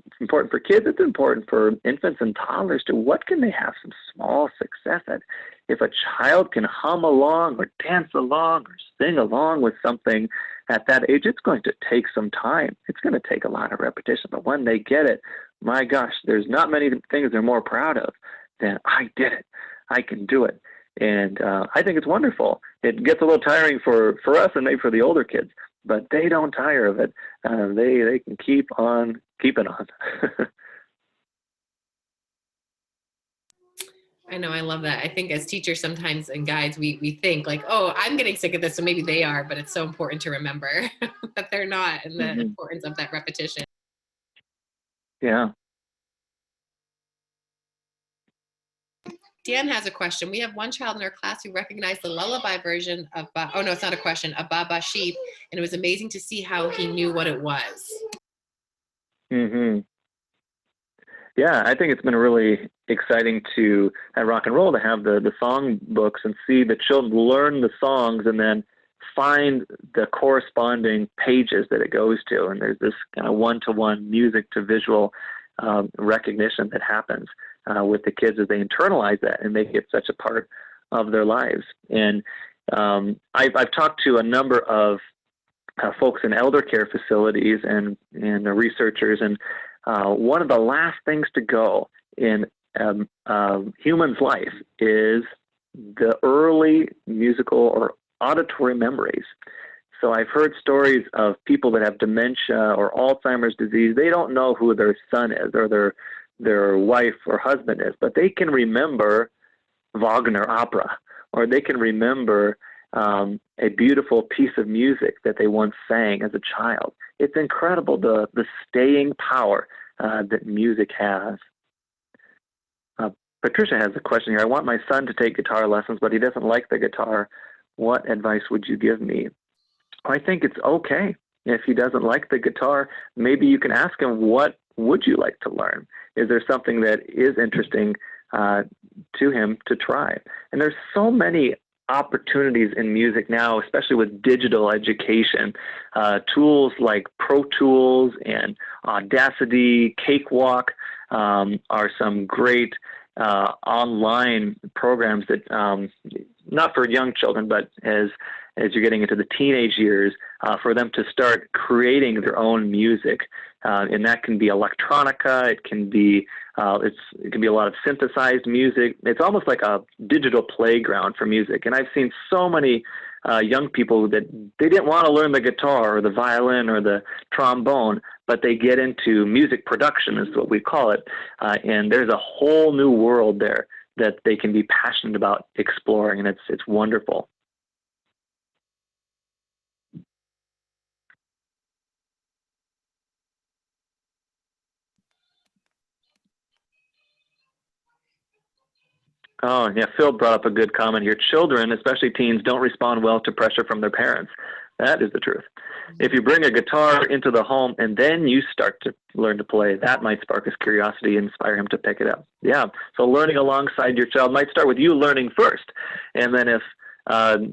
It's important for kids. It's important for infants and toddlers too. What can they have some small success at? If a child can hum along or dance along or sing along with something at that age, it's going to take some time. It's going to take a lot of repetition. But when they get it, my gosh, there's not many things they're more proud of than I did it. I can do it. And I think it's wonderful. It gets a little tiring for us and maybe for the older kids, but they don't tire of it. They can keep on keeping on. I know, I love that. I think as teachers sometimes and guides, we think like, oh, I'm getting sick of this, so maybe they are, but it's so important to remember that they're not, and the importance of that repetition. Yeah. Dan has a question. We have one child in our class who recognized the lullaby version of, oh no, it's not a question, a Baba Sheep, and it was amazing to see how he knew what it was. Yeah, I think it's been really exciting to, at Rock and Roll, to have the song books and see the children learn the songs and then find the corresponding pages that it goes to. And there's this kind of one-to-one music to visual recognition that happens with the kids as they internalize that and make it such a part of their lives. And I've talked to a number of folks in elder care facilities and researchers, and one of the last things to go in human's life is the early musical or auditory memories. So I've heard stories of people that have dementia or Alzheimer's disease. They don't know who their son is or their wife or husband is, but they can remember Wagner opera, or they can remember a beautiful piece of music that they once sang as a child. It's incredible the staying power that music has. Patricia has a question here. I want my son to take guitar lessons, but he doesn't like the guitar. What advice would you give me? I think it's okay. If he doesn't like the guitar, maybe you can ask him, what would you like to learn? Is there something that is interesting to him to try? And there's so many opportunities in music now, especially with digital education. Tools like Pro Tools and Audacity, Cakewalk are some great online programs that, not for young children, but as you're getting into the teenage years, for them to start creating their own music. And that can be electronica, it can be a lot of synthesized music. It's almost like a digital playground for music. And I've seen so many young people that they didn't want to learn the guitar or the violin or the trombone, but they get into music production, is what we call it. And there's a whole new world there that they can be passionate about exploring, and it's wonderful. Oh, yeah, Phil brought up a good comment here. Children, especially teens, don't respond well to pressure from their parents. That is the truth. If you bring a guitar into the home and then you start to learn to play, that might spark his curiosity and inspire him to pick it up. Yeah, so learning alongside your child might start with you learning first. And then if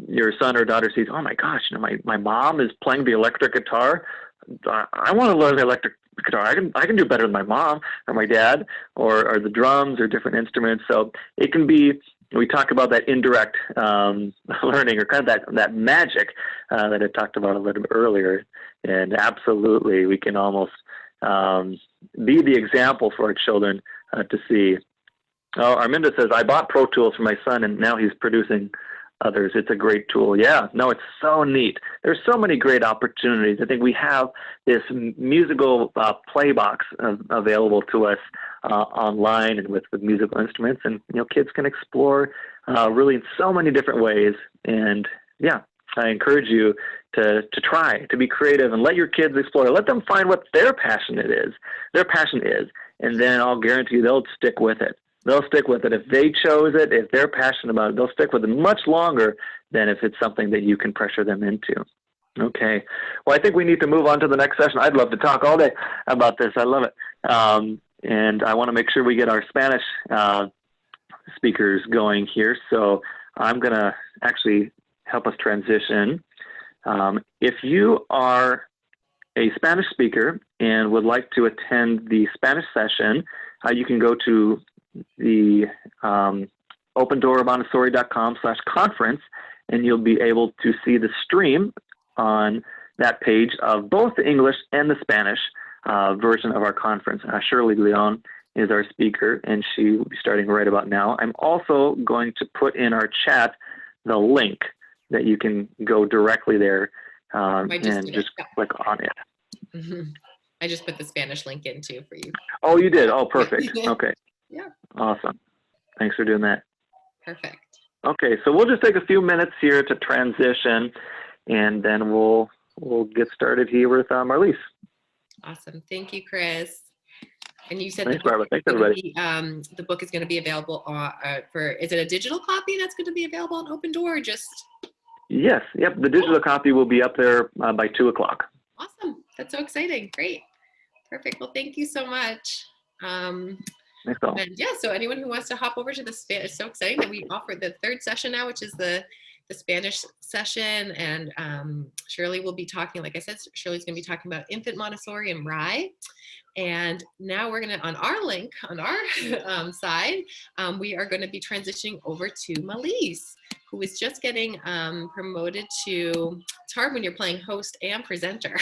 your son or daughter sees, oh my gosh, my mom is playing the electric guitar, I want to learn the electric guitar. I can do better than my mom or my dad or the drums or different instruments. So it can be we talk about that indirect learning, or kind of that magic that I talked about a little bit earlier. And absolutely, we can almost be the example for our children to see. Oh, Arminda says, I bought Pro Tools for my son, and now he's producing others. It's a great tool. Yeah, no, it's so neat. There's so many great opportunities. I think we have this musical play box available to us online and with musical instruments, and kids can explore really in so many different ways. And yeah, I encourage you to try to be creative and let your kids explore. Let them find what their passion is, and then I'll guarantee you they'll stick with it. They'll stick with it. If they chose it, if they're passionate about it, they'll stick with it much longer than if it's something that you can pressure them into. Okay. Well, I think we need to move on to the next session. I'd love to talk all day about this. I love it. And I want to make sure we get our Spanish speakers going here. So I'm going to actually help us transition. If you are a Spanish speaker and would like to attend the Spanish session, you can go to the opendoormontessori.com/conference, and you'll be able to see the stream on that page of both the English and the Spanish version of our conference. Shirley Leon is our speaker, and she will be starting right about now. I'm also going to put in our chat the link that you can go directly there and just click on it. Mm-hmm. I just put the Spanish link in too for you. Oh, you did? Oh, perfect. Okay. Yeah. Awesome. Thanks for doing that. Perfect. Okay, so we'll just take a few minutes here to transition, and then we'll get started here with Marliese. Awesome. Thank you, Chris. And you said Thanks, Barbara. Thanks, everybody. The book is going to be available is it a digital copy that's going to be available on Open Door, or just? Yes. Yep. The digital copy will be up there by 2 o'clock. Awesome. That's so exciting. Great. Perfect. Well, thank you so much. Thanks all. And yeah, so anyone who wants to hop over to the Spanish, it's so exciting that we offer the third session now, which is the Spanish session. And Shirley will be talking, like I said, Shirley's going to be talking about infant Montessori and Rye. And now we're going to, on our link, on our side, we are going to be transitioning over to Marliese, who is just getting promoted to, it's hard when you're playing host and presenter.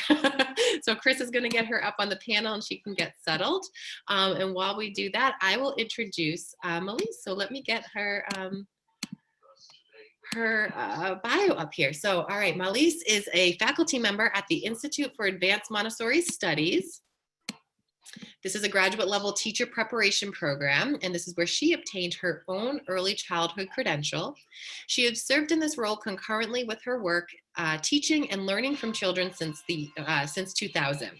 So Chris is going to get her up on the panel and she can get settled. And while we do that, I will introduce Marliese. So let me get her bio up here. So, all right, Marliese is a faculty member at the Institute for Advanced Montessori Studies. This is a graduate level teacher preparation program, and this is where she obtained her own early childhood credential. She has served in this role concurrently with her work teaching and learning from children since 2000.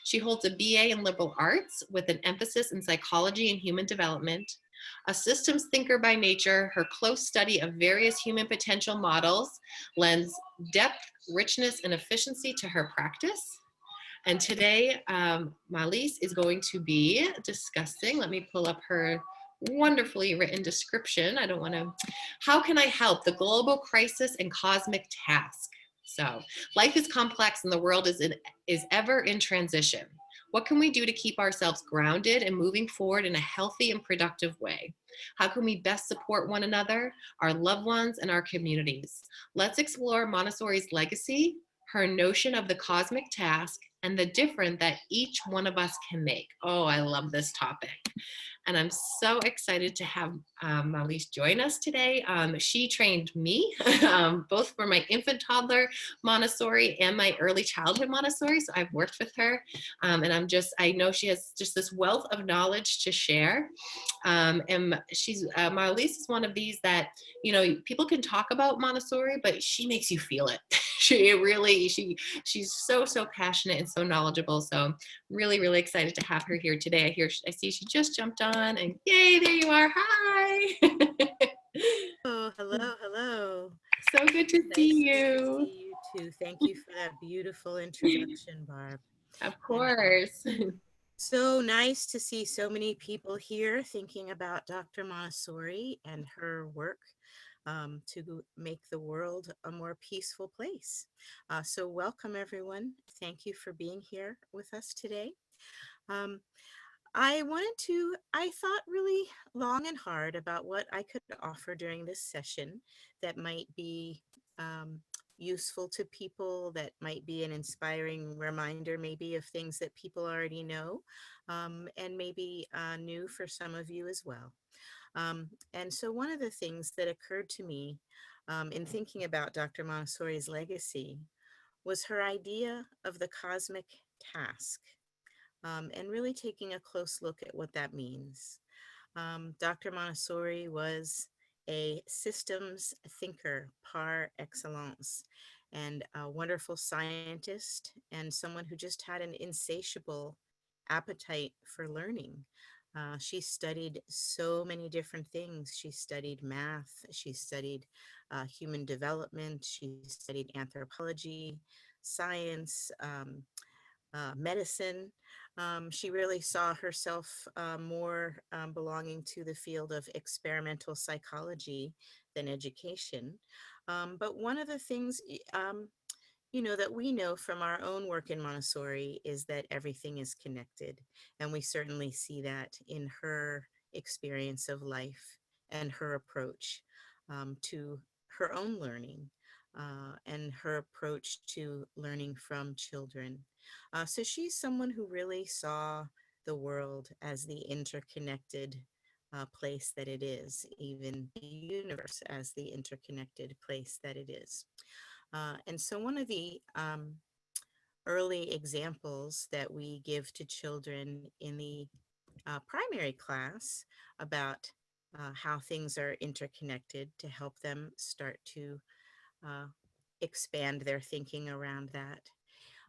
She holds a BA in liberal arts with an emphasis in psychology and human development. A systems thinker by nature, her close study of various human potential models lends depth, richness, and efficiency to her practice. And today, Marliese is going to be discussing, let me pull up her wonderfully written description. How can I help the global crisis and cosmic task? So, life is complex and the world is ever in transition. What can we do to keep ourselves grounded and moving forward in a healthy and productive way? How can we best support one another, our loved ones, and our communities? Let's explore Montessori's legacy, her notion of the cosmic task, and the difference that each one of us can make. Oh, I love this topic. And I'm so excited to have Marliese join us today. She trained me both for my infant toddler Montessori and my early childhood Montessori. So I've worked with her and I know she has just this wealth of knowledge to share. And Marliese is one of these that, people can talk about Montessori, but she makes you feel it. She's so passionate and so knowledgeable. So really, really excited to have her here today. I see she just jumped on, and yay, there you are. Hi. Oh, hello. So good to see you. To see you too. Thank you for that beautiful introduction, Barb. Of course. So nice to see so many people here thinking about Dr. Montessori and her work to make the world a more peaceful place. So welcome, everyone. Thank you for being here with us today. I thought really long and hard about what I could offer during this session that might be um, useful to people, that might be an inspiring reminder, maybe of things that people already know, and maybe new for some of you as well. And so, one of the things that occurred to me in thinking about Dr. Montessori's legacy was her idea of the cosmic task, and really taking a close look at what that means. Dr. Montessori was a systems thinker par excellence and a wonderful scientist and someone who just had an insatiable appetite for learning. She studied so many different things. She studied math, she studied human development, she studied anthropology, science, medicine. She really saw herself more belonging to the field of experimental psychology than education. But one of the things, that we know from our own work in Montessori is that everything is connected. And we certainly see that in her experience of life and her approach to her own learning and her approach to learning from children. So she's someone who really saw the world as the interconnected place that it is, even the universe as the interconnected place that it is. And so one of the early examples that we give to children in the primary class about how things are interconnected to help them start to uh, expand their thinking around that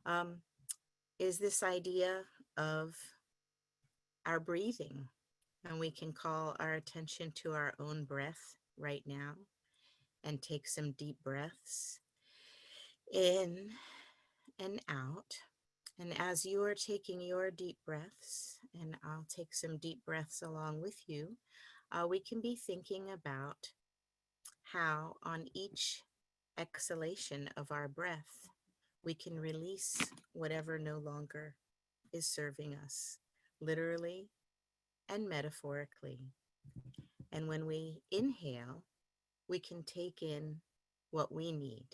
um, is this idea of our breathing. And we can call our attention to our own breath right now and take some deep breaths in and out. And as you are taking your deep breaths, and I'll take some deep breaths along with you, we can be thinking about how on each exhalation of our breath, we can release whatever no longer is serving us, literally and metaphorically. And when we inhale, we can take in what we need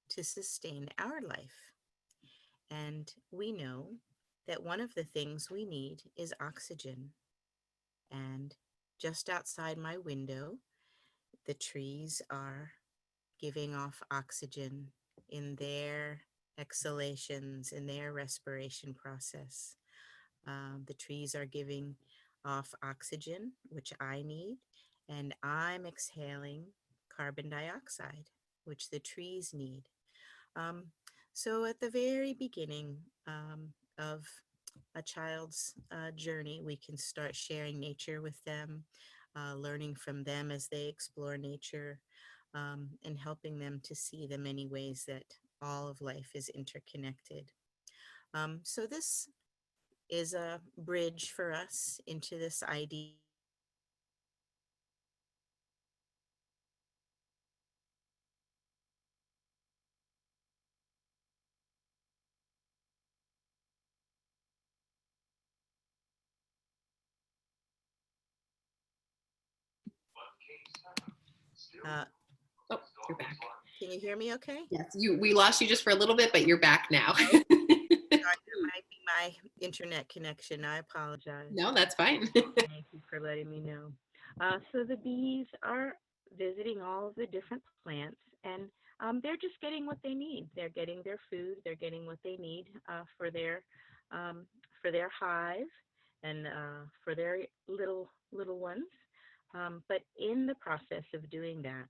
to sustain our life. And we know that one of the things we need is oxygen. And just outside my window, the trees are giving off oxygen in their exhalations, in their respiration process. The trees are giving off oxygen, which I need, and I'm exhaling carbon dioxide, which the trees need. Um, so at the very beginning of a child's journey, we can start sharing nature with them, learning from them as they explore nature, and helping them to see the many ways that all of life is interconnected. So this is a bridge for us into this idea. Uh, Oh, you're back. can you hear me okay? Yes, we lost you just for a little bit, but you're back now. Okay. Sorry, that might be my internet connection. I apologize. No, that's fine. Thank you for letting me know. So the bees are visiting all of the different plants, and they're just getting what they need. They're getting their food. They're getting what they need um, for their hive and for their little ones. But in the process of doing that,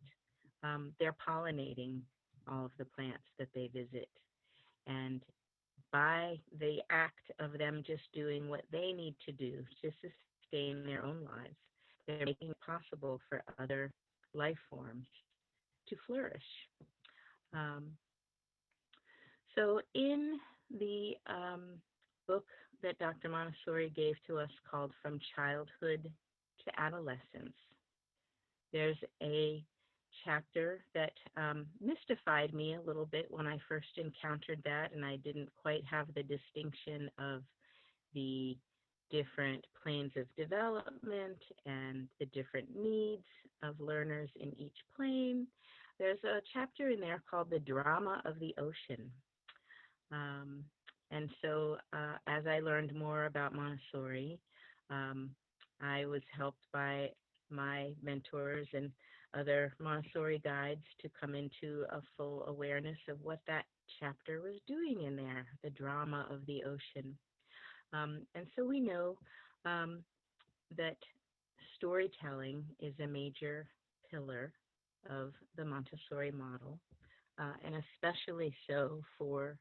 they're pollinating all of the plants that they visit, and by the act of them just doing what they need to do to sustain their own lives, they're making it possible for other life forms to flourish. Um, so, in the book that Dr. Montessori gave to us called From Childhood to Adolescence, there's a chapter that mystified me a little bit when I first encountered that, and I didn't quite have the distinction of the different planes of development and the different needs of learners in each plane. There's a chapter in there called The Drama of the Ocean. Um, and so, as I learned more about Montessori, um, I was helped by my mentors and other Montessori guides to come into a full awareness of what that chapter was doing in there, the drama of the ocean. And so we know um, that storytelling is a major pillar of the Montessori model, and especially so for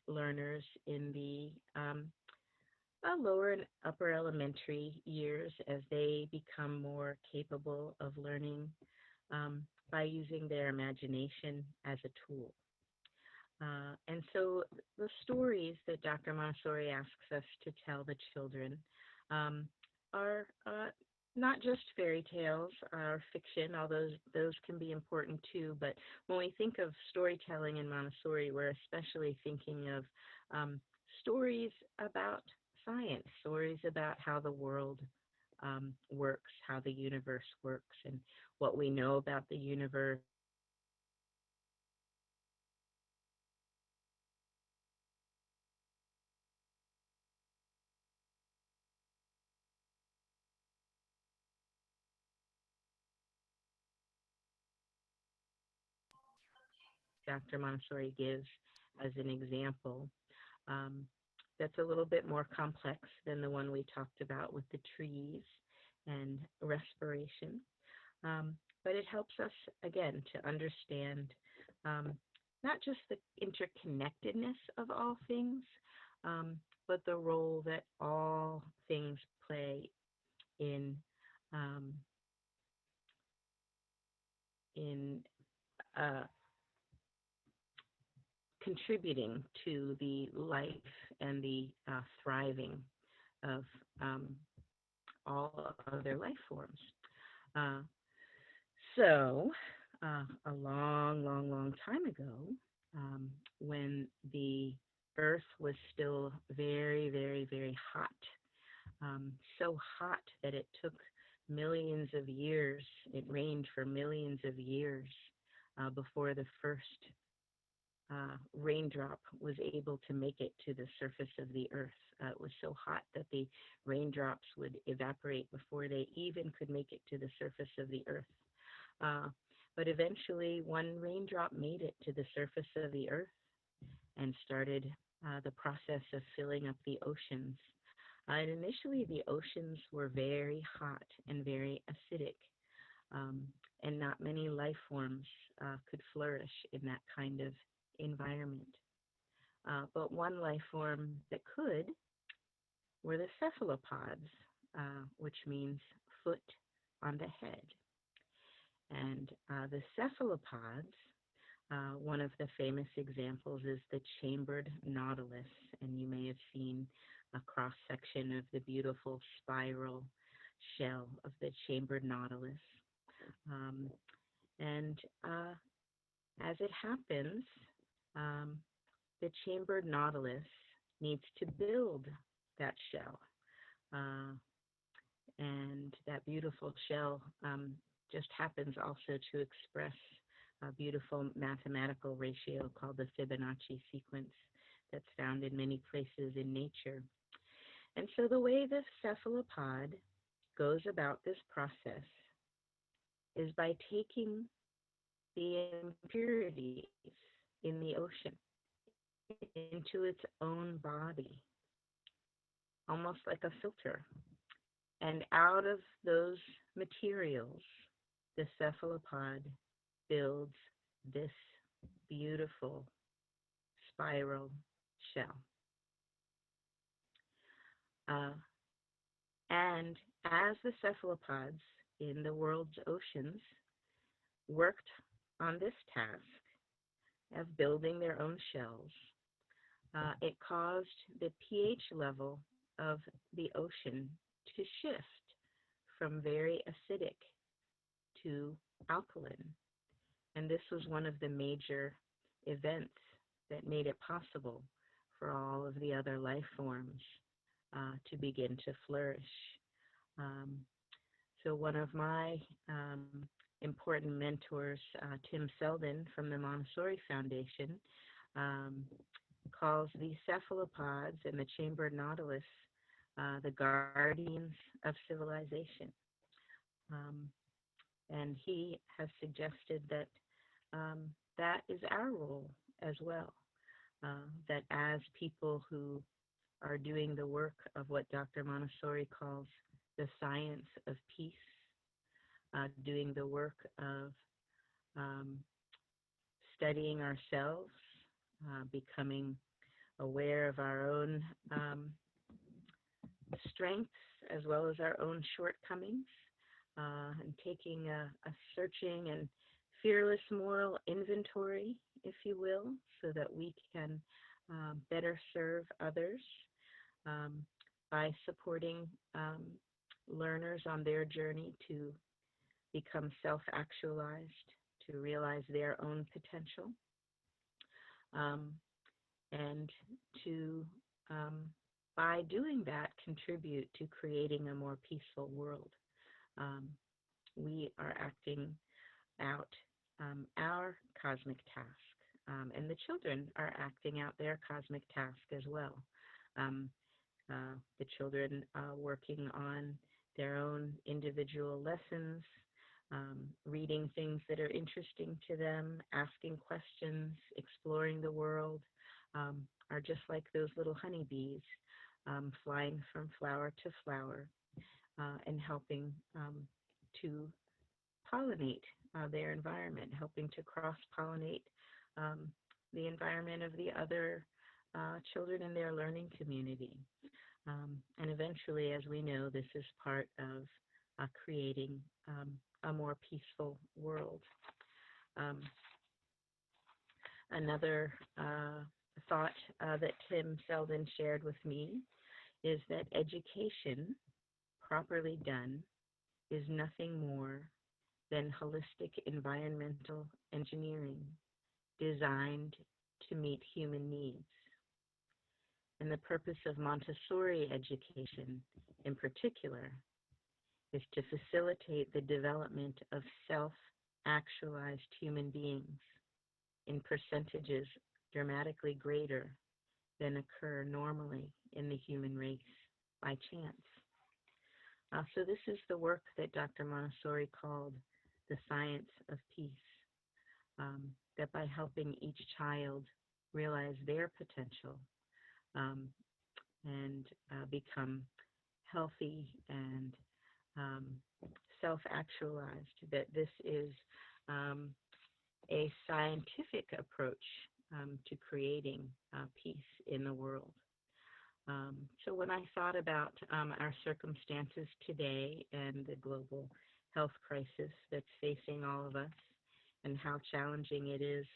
learners in the lower and upper elementary years as they become more capable of learning by using their imagination as a tool. And so the stories that Dr. Montessori asks us to tell the children are not just fairy tales or fiction, although those can be important too. But when we think of storytelling in Montessori, we're especially thinking of stories about science, stories about how the world works, how the universe works, and what we know about the universe Dr. Montessori gives as an example um, that's a little bit more complex than the one we talked about with the trees and respiration. But it helps us, again, to understand um, not just the interconnectedness of all things, but the role that all things play in um, in uh, contributing to the life and the thriving of um, all other life forms. Uh, so, a long, long, long time ago, when the earth was still very, very, very hot, so hot that it took millions of years, it rained for millions of years before the first raindrop was able to make it to the surface of the earth. It was so hot that the raindrops would evaporate before they even could make it to the surface of the earth. Uh, but eventually, one raindrop made it to the surface of the earth and started the process of filling up the oceans. And initially, the oceans were very hot and very acidic, um, and not many life forms could flourish in that kind of environment. But one life form that could were the cephalopods, which means foot on the head. And the cephalopods, one of the famous examples is the chambered nautilus. And you may have seen a cross section of the beautiful spiral shell of the chambered nautilus. Um, and as it happens, um, the chambered nautilus needs to build that shell. Uh, and that beautiful shell just happens also to express a beautiful mathematical ratio called the Fibonacci sequence that's found in many places in nature. And so the way the cephalopod goes about this process is by taking the impurities in the ocean into its own body, almost like a filter. And out of those materials, the cephalopod builds this beautiful spiral shell. Uh, and as the cephalopods in the world's oceans worked on this task of building their own shells, it caused the pH level of the ocean to shift from very acidic to alkaline. And this was one of the major events that made it possible for all of the other life forms to begin to flourish. Um, so, one of my important mentors, Tim Selden from the Montessori Foundation, um, calls the cephalopods and the chambered nautilus the guardians of civilization. Um, and he has suggested that that is our role as well. That as people who are doing the work of what Dr. Montessori calls the science of peace, doing the work of um, studying ourselves, becoming aware of our own strengths as well as our own shortcomings, and taking a searching and fearless moral inventory, if you will, so that we can better serve others um, by supporting learners on their journey to become self-actualized, to realize their own potential, um, and to, by doing that, contribute to creating a more peaceful world. Um, we are acting out our cosmic task, and the children are acting out their cosmic task as well. Um, the children working on their own individual lessons, reading things that are interesting to them, asking questions, exploring the world, are just like those little honeybees flying from flower to flower and helping to pollinate their environment, helping to cross-pollinate um, the environment of the other children in their learning community. And eventually, as we know, this is part of creating a more peaceful world. Um, another thought that Tim Selden shared with me is that education, properly done, is nothing more than holistic environmental engineering designed to meet human needs. And the purpose of Montessori education, in particular, is to facilitate the development of self-actualized human beings in percentages dramatically greater than occur normally in the human race by chance. So this is the work that Dr. Montessori called the science of peace, that by helping each child realize their potential um, and become healthy and self-actualized, that this is a scientific approach to creating peace in the world. So when I thought about our circumstances today and the global health crisis that's facing all of us, and how challenging it is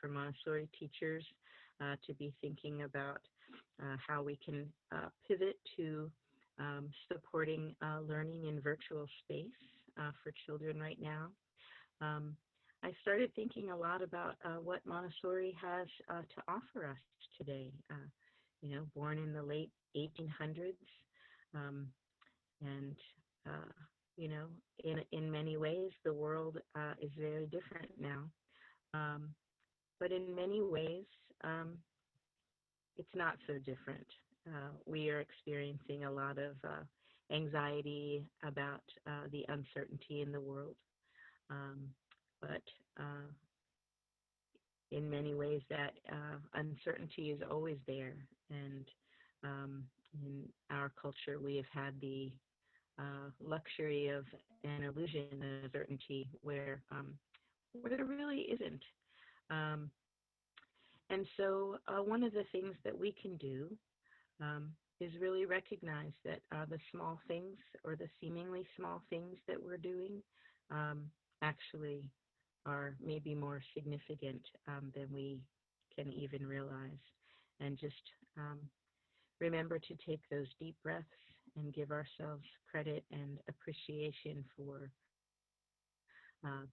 for Montessori teachers to be thinking about how we can pivot to supporting learning in virtual space for children right now. I started thinking a lot about what Montessori has to offer us today. Born in the late 1800s, and in many ways, the world is very different now. But in many ways, it's not so different. We are experiencing a lot of anxiety about the uncertainty in the world. But in many ways, that uncertainty is always there. And in our culture, we have had the luxury of an illusion of certainty where there really isn't. And so one of the things that we can do is really recognize that the small things, or the seemingly small things that we're doing, actually are maybe more significant than we can even realize. And just remember to take those deep breaths and give ourselves credit and appreciation for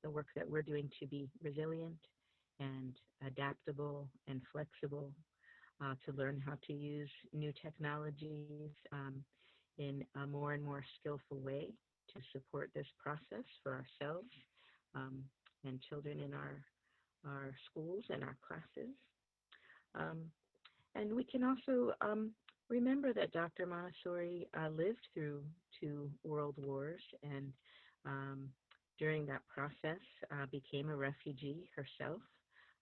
the work that we're doing to be resilient and adaptable and flexible, to learn how to use new technologies in a more and more skillful way to support this process for ourselves and children in our schools and our classes. Um, and we can also remember that Dr. Montessori lived through two world wars and um, during that process became a refugee herself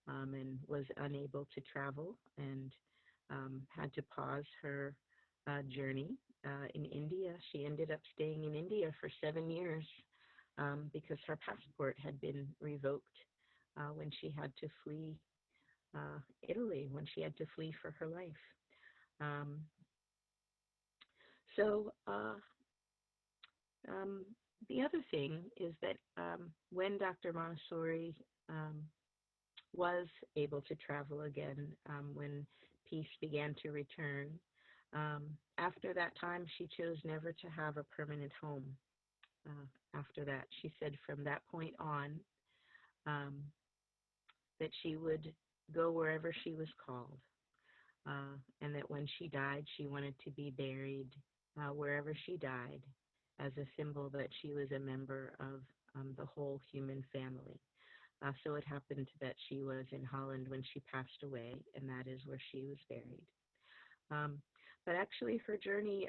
and was unable to travel and had to pause her journey in India. She ended up staying in India for 7 years because her passport had been revoked when she had to flee Italy, when she had to flee for her life. Um, so um, the other thing is that when Dr. Montessori was able to travel again, when peace began to return, after that time, she chose never to have a permanent home. After that, she said from that point on um, that she would go wherever she was called, and that when she died, she wanted to be buried wherever she died as a symbol that she was a member of the whole human family. So it happened that she was in Holland when she passed away, and that is where she was buried. Um, but actually, her journey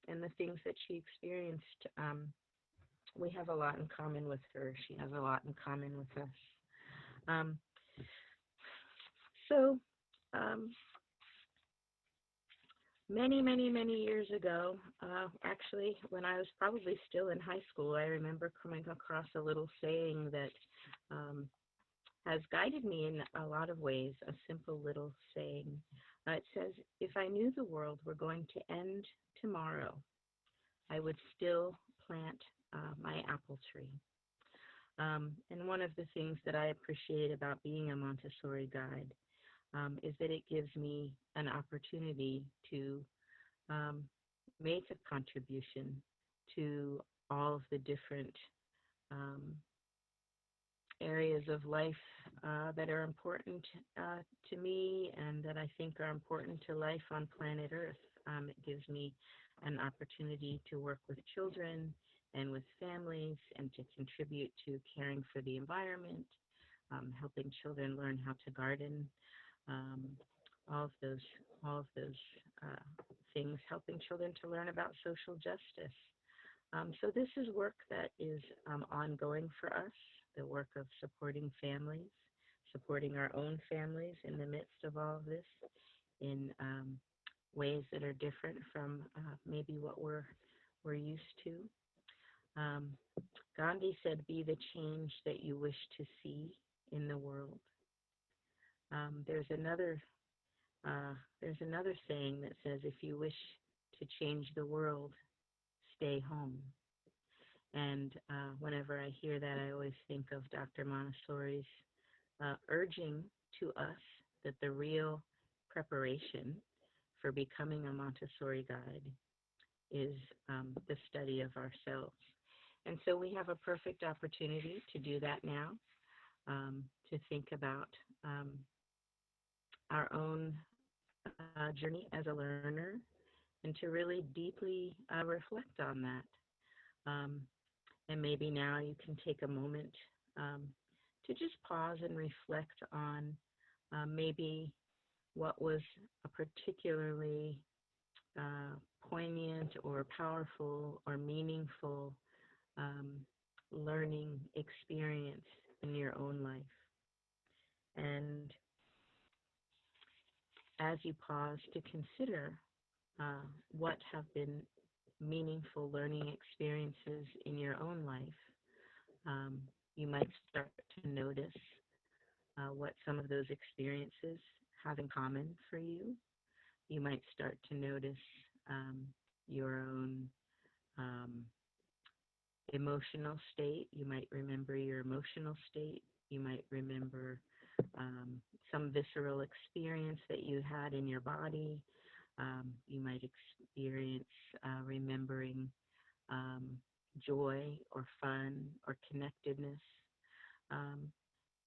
and the things that she experienced, we have a lot in common with her. She has a lot in common with us. Um, so, many, many, many years ago, actually, when I was probably still in high school, I remember coming across a little saying that has guided me in a lot of ways, a simple little saying. It says, if I knew the world were going to end tomorrow, I would still plant my apple tree. And one of the things that I appreciate about being a Montessori guide is that it gives me an opportunity to um, make a contribution to all of the different um, areas of life that are important to me and that I think are important to life on planet Earth. It gives me an opportunity to work with children and with families and to contribute to caring for the environment, helping children learn how to garden, um, all of those things, helping children to learn about social justice. So this is work that is ongoing for us, the work of supporting families, supporting our own families in the midst of all of this in ways that are different from maybe what we're used to. Um, Gandhi said, "Be the change that you wish to see in the world." There's another saying that says, "If you wish to change the world, stay home." And whenever I hear that, I always think of Dr. Montessori's urging to us that the real preparation for becoming a Montessori guide is the study of ourselves. And so we have a perfect opportunity to do that now, to think about our own journey as a learner and to really deeply reflect on that. And maybe now you can take a moment to just pause and reflect on maybe what was a particularly poignant or powerful or meaningful learning experience in your own life. And as you pause to consider what have been meaningful learning experiences in your own life, you might start to notice what some of those experiences have in common for you. You might start to notice your own emotional state. You might remember your emotional state. You might remember some visceral experience that you had in your body. You might experience remembering joy or fun or connectedness.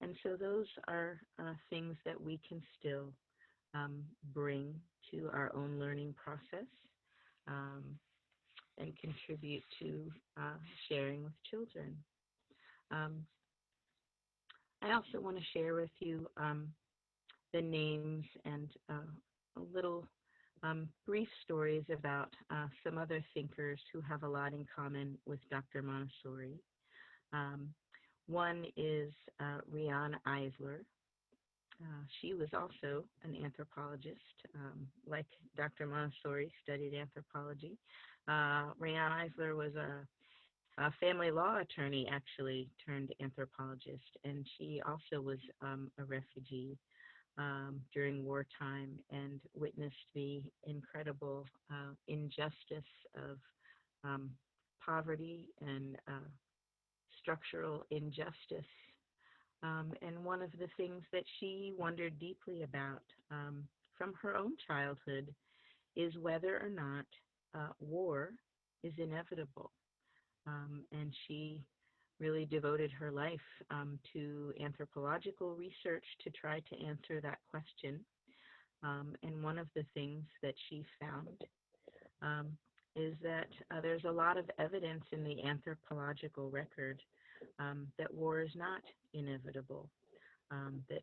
And so those are things that we can still bring to our own learning process, um, and contribute to sharing with children. Um, I also want to share with you the names and a little brief stories about some other thinkers who have a lot in common with Dr. Montessori. Um, One is Riane Eisler. She was also an anthropologist, like Dr. Montessori, studied anthropology. Riane Eisler was a family law attorney, actually, turned anthropologist, and she also was a refugee during wartime and witnessed the incredible injustice of um, poverty and structural injustice. And one of the things that she wondered deeply about from her own childhood is whether or not war is inevitable. And she really devoted her life to anthropological research to try to answer that question. And one of the things that she found um, is that there's a lot of evidence in the anthropological record that war is not inevitable, that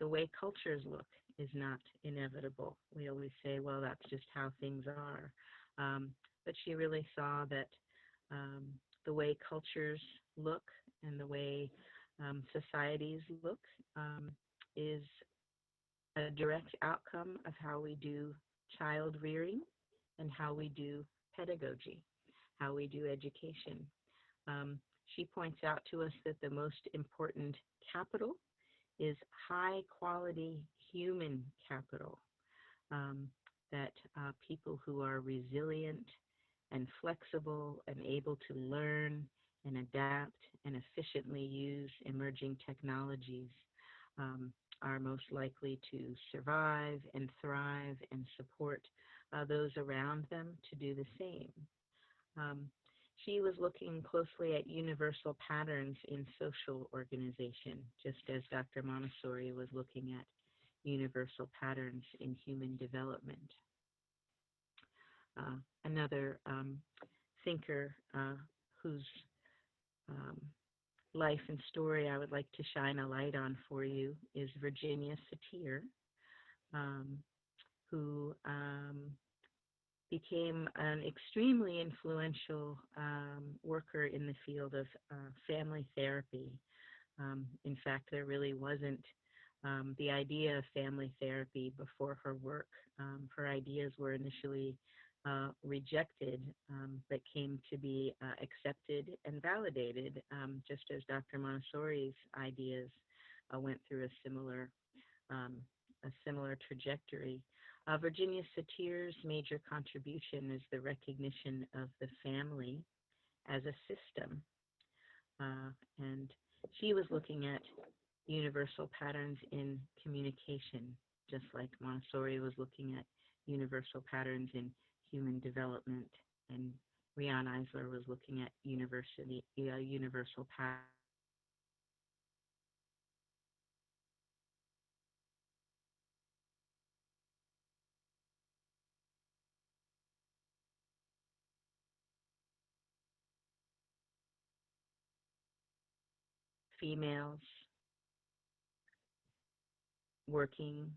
the way cultures look is not inevitable. We always say, well, that's just how things are. But she really saw that um, the way cultures look and the way societies look is a direct outcome of how we do child rearing and how we do pedagogy, how we do education. Um, she points out to us that the most important capital is high quality human capital, um, that people who are resilient and flexible and able to learn and adapt and efficiently use emerging technologies um, are most likely to survive and thrive and support those around them to do the same. Um, she was looking closely at universal patterns in social organization, just as Dr. Montessori was looking at universal patterns in human development. Another thinker whose um, life and story I would like to shine a light on for you is Virginia Satir, um, who became an extremely influential worker in the field of family therapy. In fact, there really wasn't the idea of family therapy before her work. Her ideas were initially rejected, but came to be accepted and validated, just as Dr. Montessori's ideas went through um, a similar trajectory. Virginia Satir's major contribution is the recognition of the family as a system. And she was looking at universal patterns in communication, just like Montessori was looking at universal patterns in human development, and Riane Eisler was looking at universal patterns females working.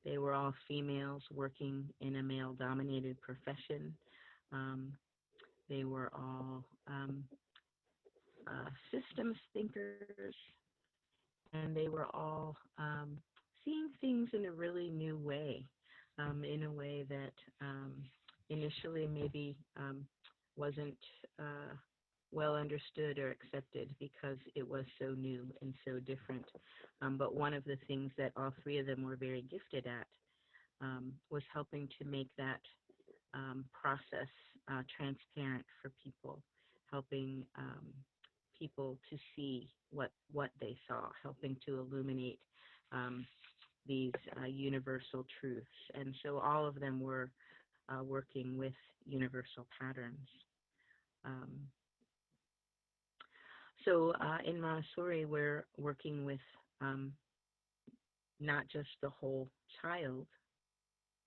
They were all females working in a male-dominated profession. Um, they were all systems thinkers, and they were all seeing things in a really new way, in a way that initially maybe wasn't well understood or accepted because it was so new and so different. But one of the things that all three of them were very gifted at was helping to make that process transparent for people, helping people to see what they saw, helping to illuminate these universal truths. And so all of them were working with universal patterns. Um, so in Montessori, we're working with not just the whole child,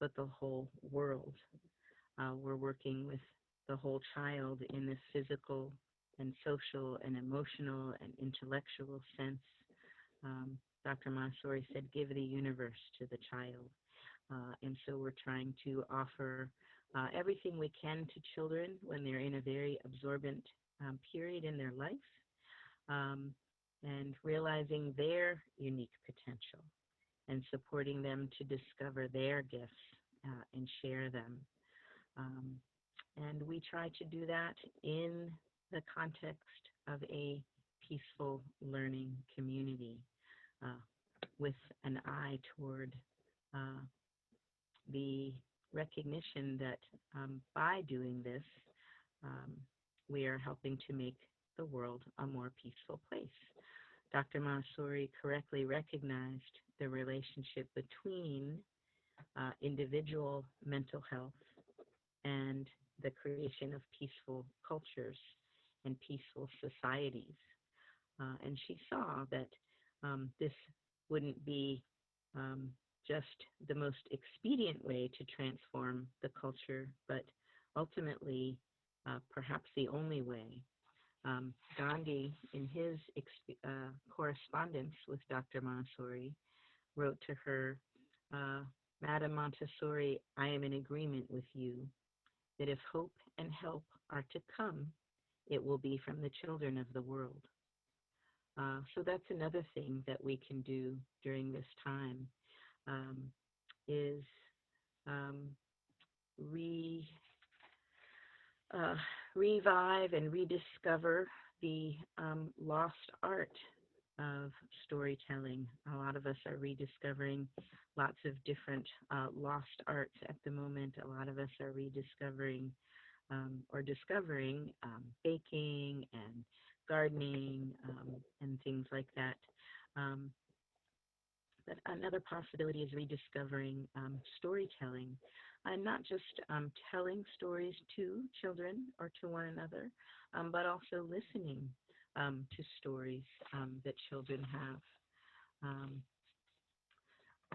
but the whole world. We're working with the whole child in this physical and social and emotional and intellectual sense. Dr. Montessori said, give the universe to the child. And so we're trying to offer everything we can to children when they're in a very absorbent period in their life, um, and realizing their unique potential and supporting them to discover their gifts and share them. Um, and we try to do that in the context of a peaceful learning community, uh, with an eye toward uh, the recognition that by doing this, um, we are helping to make the world a more peaceful place. Dr. Montessori correctly recognized the relationship between individual mental health and the creation of peaceful cultures and peaceful societies. And she saw that this wouldn't be um, just the most expedient way to transform the culture, but ultimately, perhaps the only way. Gandhi, in his correspondence with Dr. Montessori, wrote to her, Madam Montessori, I am in agreement with you that if hope and help are to come, it will be from the children of the world. So that's another thing that we can do during this time, um, is um, re uh, revive and rediscover the lost art of storytelling. A lot of us are rediscovering lots of different lost arts at the moment. A lot of us are rediscovering or discovering baking and gardening and things like that. Um, but another possibility is rediscovering storytelling, and not just telling stories to children or to one another, but also listening to stories that children have. Um,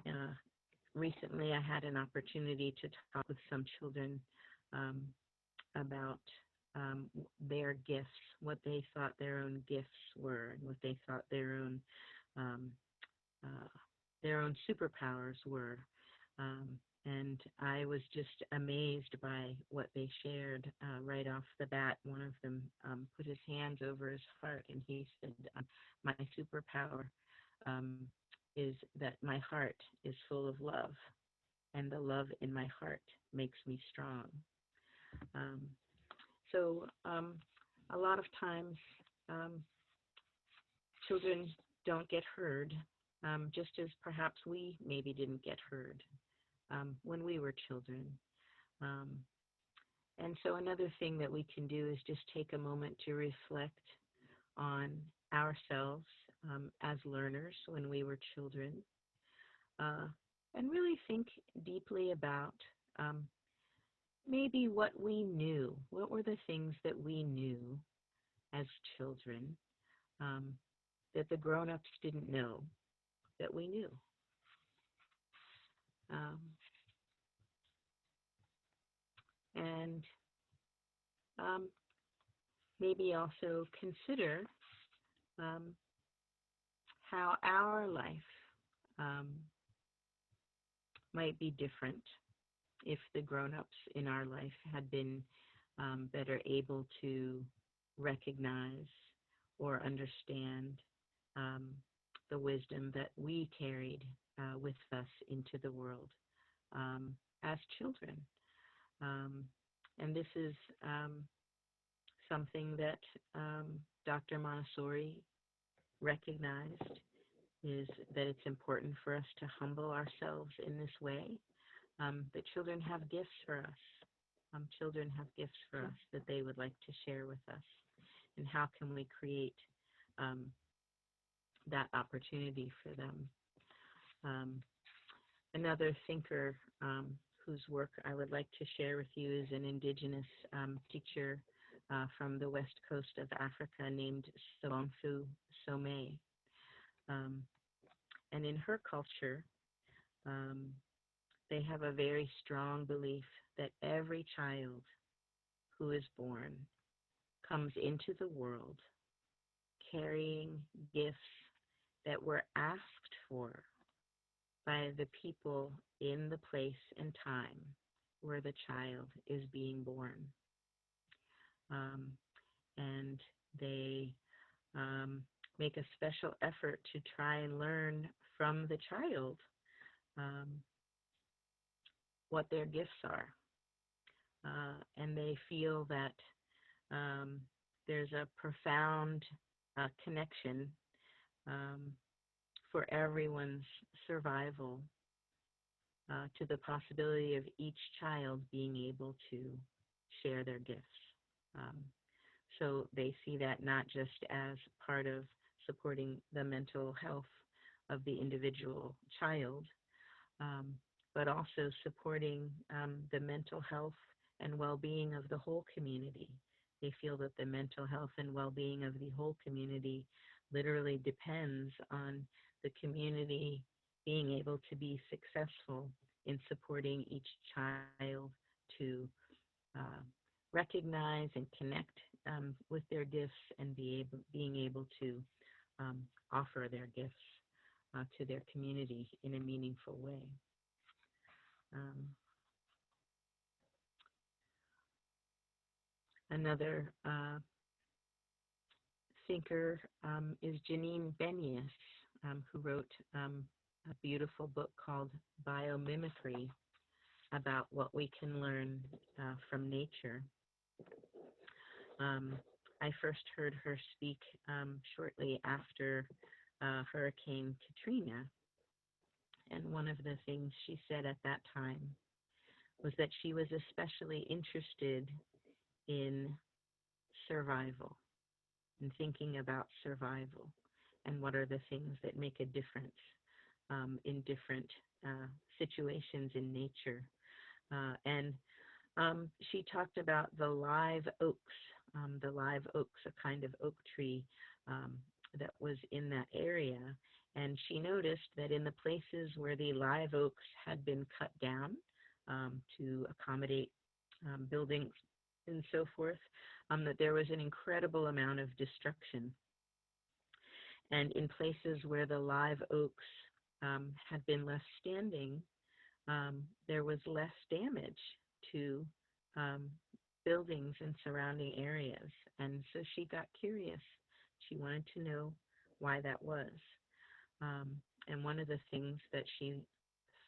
uh, Recently, I had an opportunity to talk with some children um, about their gifts, what they thought their own gifts were, and what they thought um, uh, their own superpowers were. Um, and I was just amazed by what they shared right off the bat. One of them put his hands over his heart and he said, my superpower um, is that my heart is full of love, and the love in my heart makes me strong. Um, so a lot of times um, children don't get heard, just as perhaps we maybe didn't get heard when we were children. Um, and so another thing that we can do is just take a moment to reflect on ourselves as learners when we were children, uh, and really think deeply about um, maybe what we knew. What were the things that we knew as children um, that the grown-ups didn't know that we knew? Um, and maybe also consider um, how our life um, might be different if the grown-ups in our life had been better able to recognize or understand um, the wisdom that we carried with us into the world as children. Um, and this is something that Dr. Montessori recognized, is that it's important for us to humble ourselves in this way, that children have gifts for us. Children have gifts for us that they would like to share with us. And how can we create that opportunity for them? Another thinker whose work I would like to share with you is an indigenous teacher from the west coast of Africa named Colantuno. And in her culture, um, they have a very strong belief that every child who is born comes into the world carrying gifts that were asked for by the people in the place and time where the child is being born. Um, and they um, make a special effort to try and learn from the child um, what their gifts are. And they feel that um, there's a profound connection um, for everyone's survival to the possibility of each child being able to share their gifts. Um, so they see that not just as part of supporting the mental health of the individual child, um, but also supporting the mental health and well-being of the whole community. They feel that the mental health and well-being of the whole community literally depends on the community being able to be successful in supporting each child to uh, recognize and connect with their gifts and being able to offer their gifts to their community in a meaningful way. Um, Another thinker is Janine Benyus, who wrote a beautiful book called Biomimicry about what we can learn from nature. I first heard her speak shortly after Hurricane Katrina, and one of the things she said at that time was that she was especially interested in survival and thinking about survival and what are the things that make a difference in different situations in nature. And she talked about the live oaks. The live oaks, a kind of oak tree that was in that area. And she noticed that in the places where the live oaks had been cut down to accommodate buildings and so forth, that there was an incredible amount of destruction. And in places where the live oaks had been left standing, there was less damage to buildings and surrounding areas. And so she got curious. She wanted to know why that was. And one of the things that she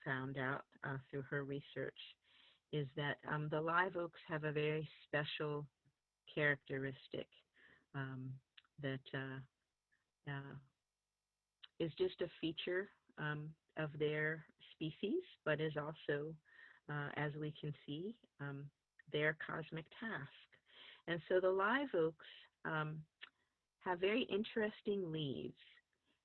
found out through her research is that the live oaks have a very special characteristic that is just a feature of their species, but is also, as we can see, their cosmic task. And so the live oaks have very interesting leaves,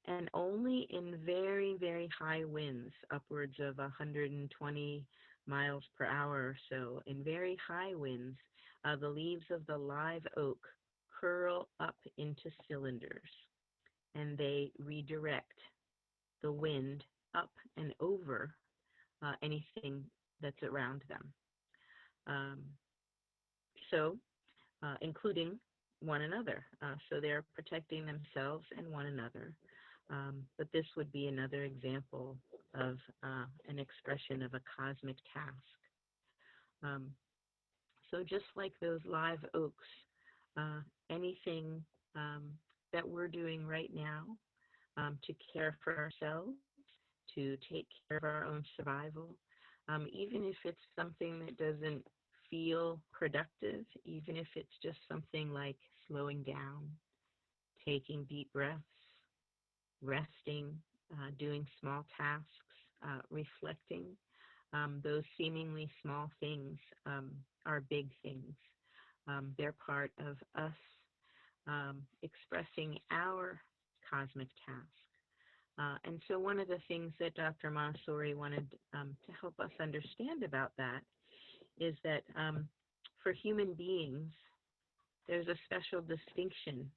and only in very, very high winds, upwards of 120 miles per hour or so, in very high winds, the leaves of the live oak curl up into cylinders, and they redirect the wind up and over anything that's around them. Including one another. So they're protecting themselves and one another. But this would be another example of an expression of a cosmic task. So just like those live oaks, anything that we're doing right now to care for ourselves, to take care of our own survival, even if it's something that doesn't feel productive, even if it's just something like slowing down, taking deep breaths, resting, doing small tasks, reflecting, those seemingly small things are big things. They're part of us expressing our cosmic task. And so one of the things that Dr. Montessori wanted to help us understand about that is that for human beings, there's a special distinction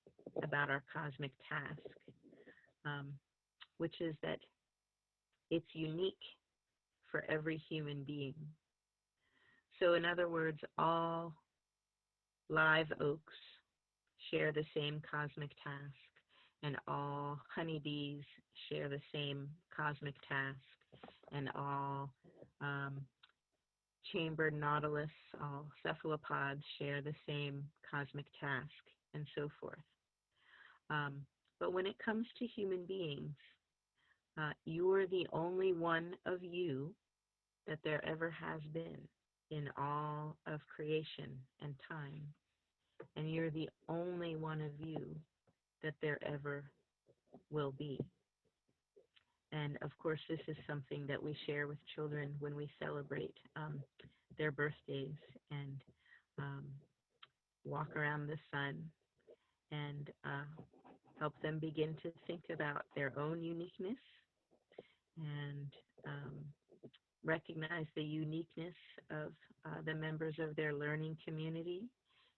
about our cosmic task, which is that It's unique for every human being. So, in other words, all live oaks share the same cosmic task, and all honeybees share the same cosmic task, and all um, chambered nautilus, all cephalopods share the same cosmic task, and so forth. Um, but when it comes to human beings, you are the only one of you that there ever has been in all of creation and time. And you're the only one of you that there ever will be. And of course, this is something that we share with children when we celebrate their birthdays and um, walk around the sun and help them begin to think about their own uniqueness and recognize the uniqueness of the members of their learning community.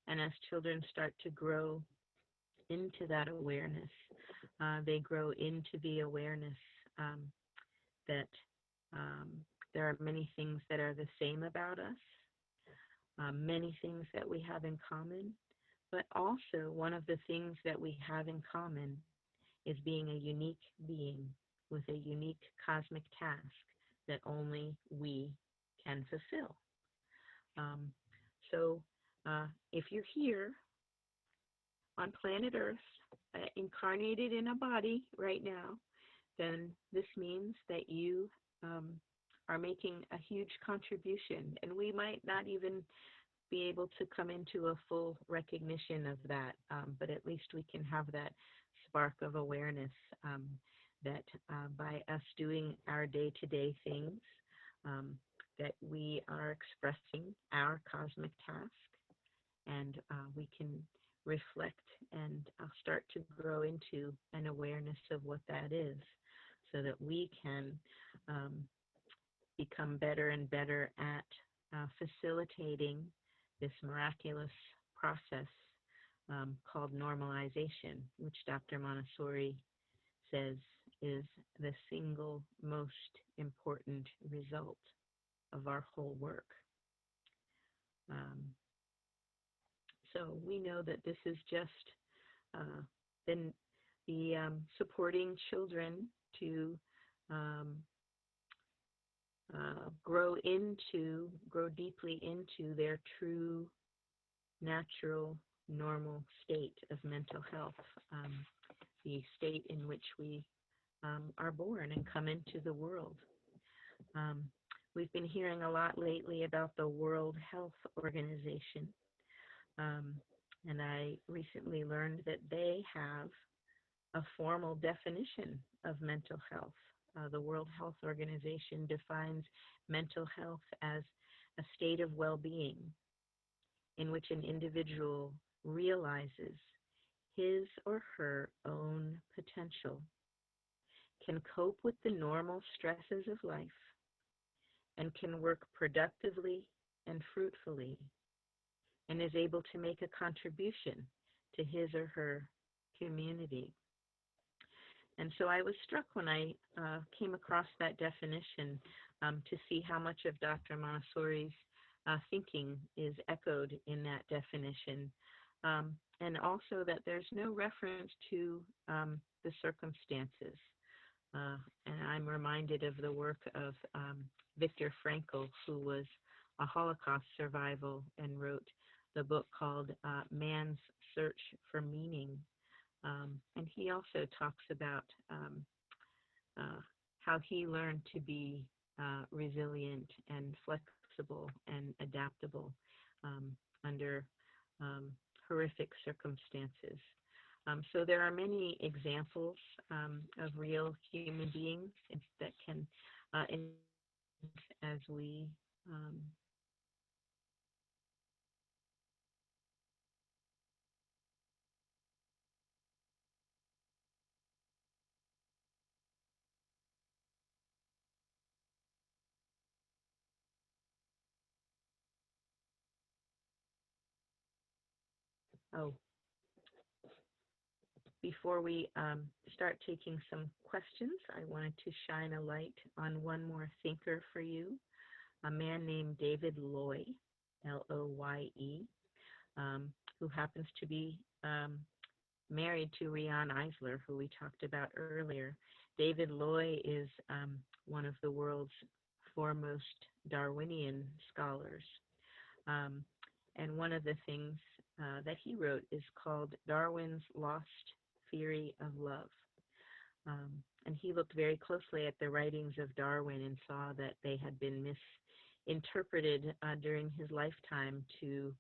And as children start to grow into that awareness, they grow into the awareness um, that there are many things that are the same about us, many things that we have in common, but also one of the things that we have in common is being a unique being with a unique cosmic task that only we can fulfill. Um, so if you're here on planet Earth, incarnated in a body right now, then this means that you are making a huge contribution. And we might not even be able to come into a full recognition of that, but at least we can have that spark of awareness that by us doing our day-to-day things, that we are expressing our cosmic task, and we can reflect and start to grow into an awareness of what that is, so that we can become better and better at facilitating this miraculous process called normalization, which Dr. Montessori says is the single most important result of our whole work. So we know that this is just the supporting children to grow deeply into their true, natural, normal state of mental health, the state in which we are born and come into the world. We've been hearing a lot lately about the World Health Organization, and I recently learned that they have a formal definition of mental health. The World Health Organization defines mental health as a state of well-being in which an individual realizes his or her own potential, can cope with the normal stresses of life, and can work productively and fruitfully, and is able to make a contribution to his or her community. And so I was struck when I came across that definition to see how much of Dr. Montessori's thinking is echoed in that definition, and also that there's no reference to the circumstances. And I'm reminded of the work of Viktor Frankl, who was a Holocaust survivor and wrote the book called Man's Search for Meaning. And he also talks about how he learned to be resilient and flexible and adaptable under horrific circumstances. So there are many examples of real human beings that can, as we oh, before we start taking some questions, I wanted to shine a light on one more thinker for you, a man named David Loy, Loye, who happens to be married to Riane Eisler, who we talked about earlier. David Loy is one of the world's foremost Darwinian scholars. Um, and one of the things that he wrote is called Darwin's Lost Theory of Love. And he looked very closely at the writings of Darwin and saw that they had been misinterpreted during his lifetime to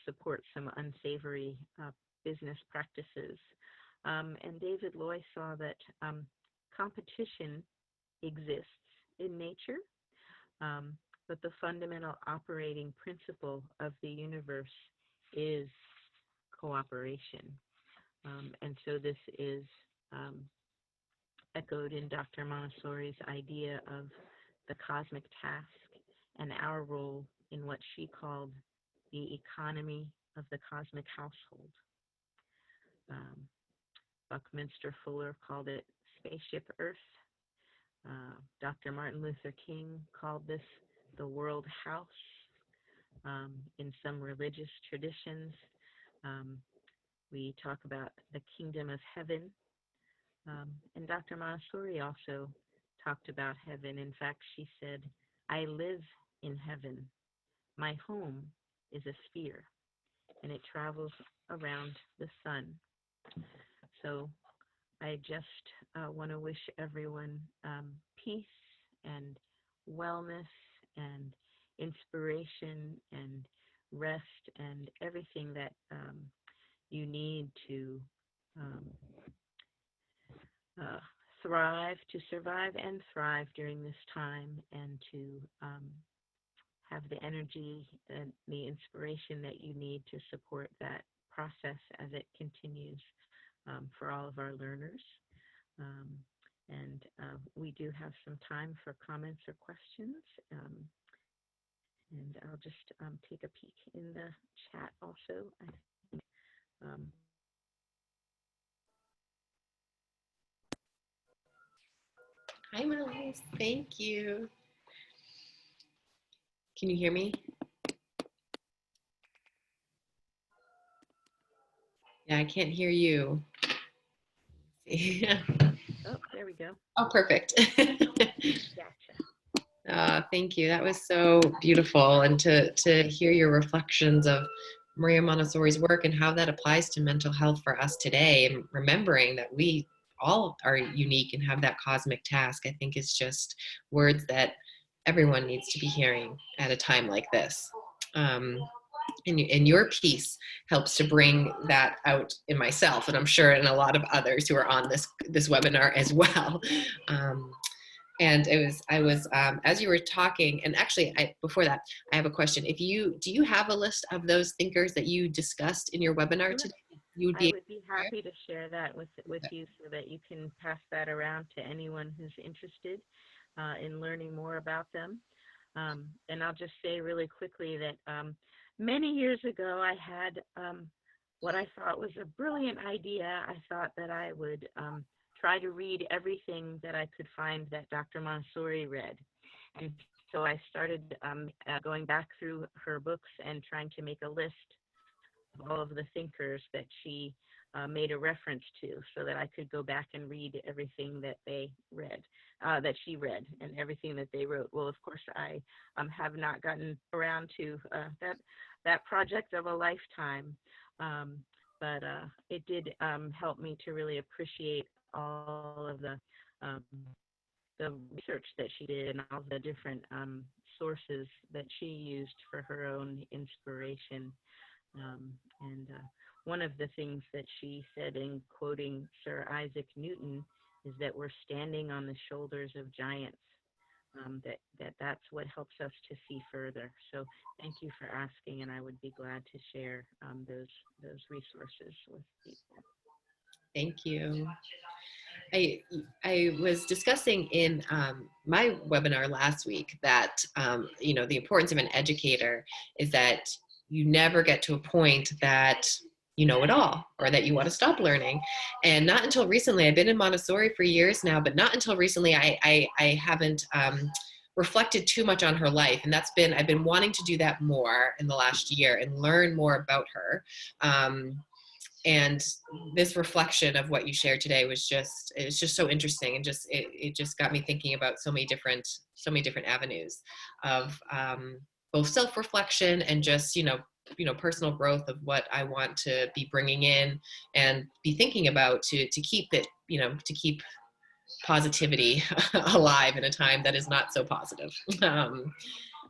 support some unsavory business practices. And David Loy saw that competition exists in nature, but the fundamental operating principle of the universe is cooperation. And so this is echoed in Dr. Montessori's idea of the cosmic task and our role in what she called the economy of the cosmic household. Buckminster Fuller called it Spaceship Earth. Dr. Martin Luther King called this the world house. In some religious traditions, we talk about the kingdom of heaven. And Dr. Montessori also talked about heaven. In fact, she said, I live in heaven. My home is a sphere, and it travels around the sun. So I just want to wish everyone peace and wellness and inspiration and rest and everything that you need to thrive, to survive and thrive during this time, and to have the energy and the inspiration that you need to support that process as it continues for all of our learners. And we do have some time for comments or questions. And I'll just take a peek in the chat also. I think, Hi, Marliese. Thank you. Can you hear me? Yeah, I can't hear you. Oh, there we go. Oh, perfect. Gotcha. Thank you. That was so beautiful. And to hear your reflections of Maria Montessori's work and how that applies to mental health for us today, and remembering that we all are unique and have that cosmic task, I think is just words that everyone needs to be hearing at a time like this. And your piece helps to bring that out in myself, and I'm sure in a lot of others who are on this webinar as well. And I was as you were talking, and actually before that, I have a question. Do you have a list of those thinkers that you discussed in your webinar today? I would be happy to share that with you so that you can pass that around to anyone who's interested in learning more about them. And I'll just say really quickly that many years ago, I had what I thought was a brilliant idea. I thought that I would try to read everything that I could find that Dr. Montessori read. And so I started going back through her books and trying to make a list of all of the thinkers that she made a reference to, so that I could go back and read everything that they read, that she read, and everything that they wrote. Well, of course, I have not gotten around to that project of a lifetime, but it did help me to really appreciate all of the research that she did and all the different sources that she used for her own inspiration. And one of the things that she said, in quoting Sir Isaac Newton, is that we're standing on the shoulders of giants. That's what helps us to see further. So thank you for asking, and I would be glad to share those resources with people. Thank you. I was discussing in my webinar last week that the importance of an educator is that you never get to a point that you know it all, or that you want to stop learning. And not until recently, I've been in Montessori for years now, but not until recently I haven't reflected too much on her life. And I've been wanting to do that more in the last year and learn more about her. And this reflection of what you shared today it's just so interesting, and it just got me thinking about so many different avenues of both self-reflection and just personal growth of what I want to be bringing in and be thinking about to keep it, to keep positivity alive in a time that is not so positive.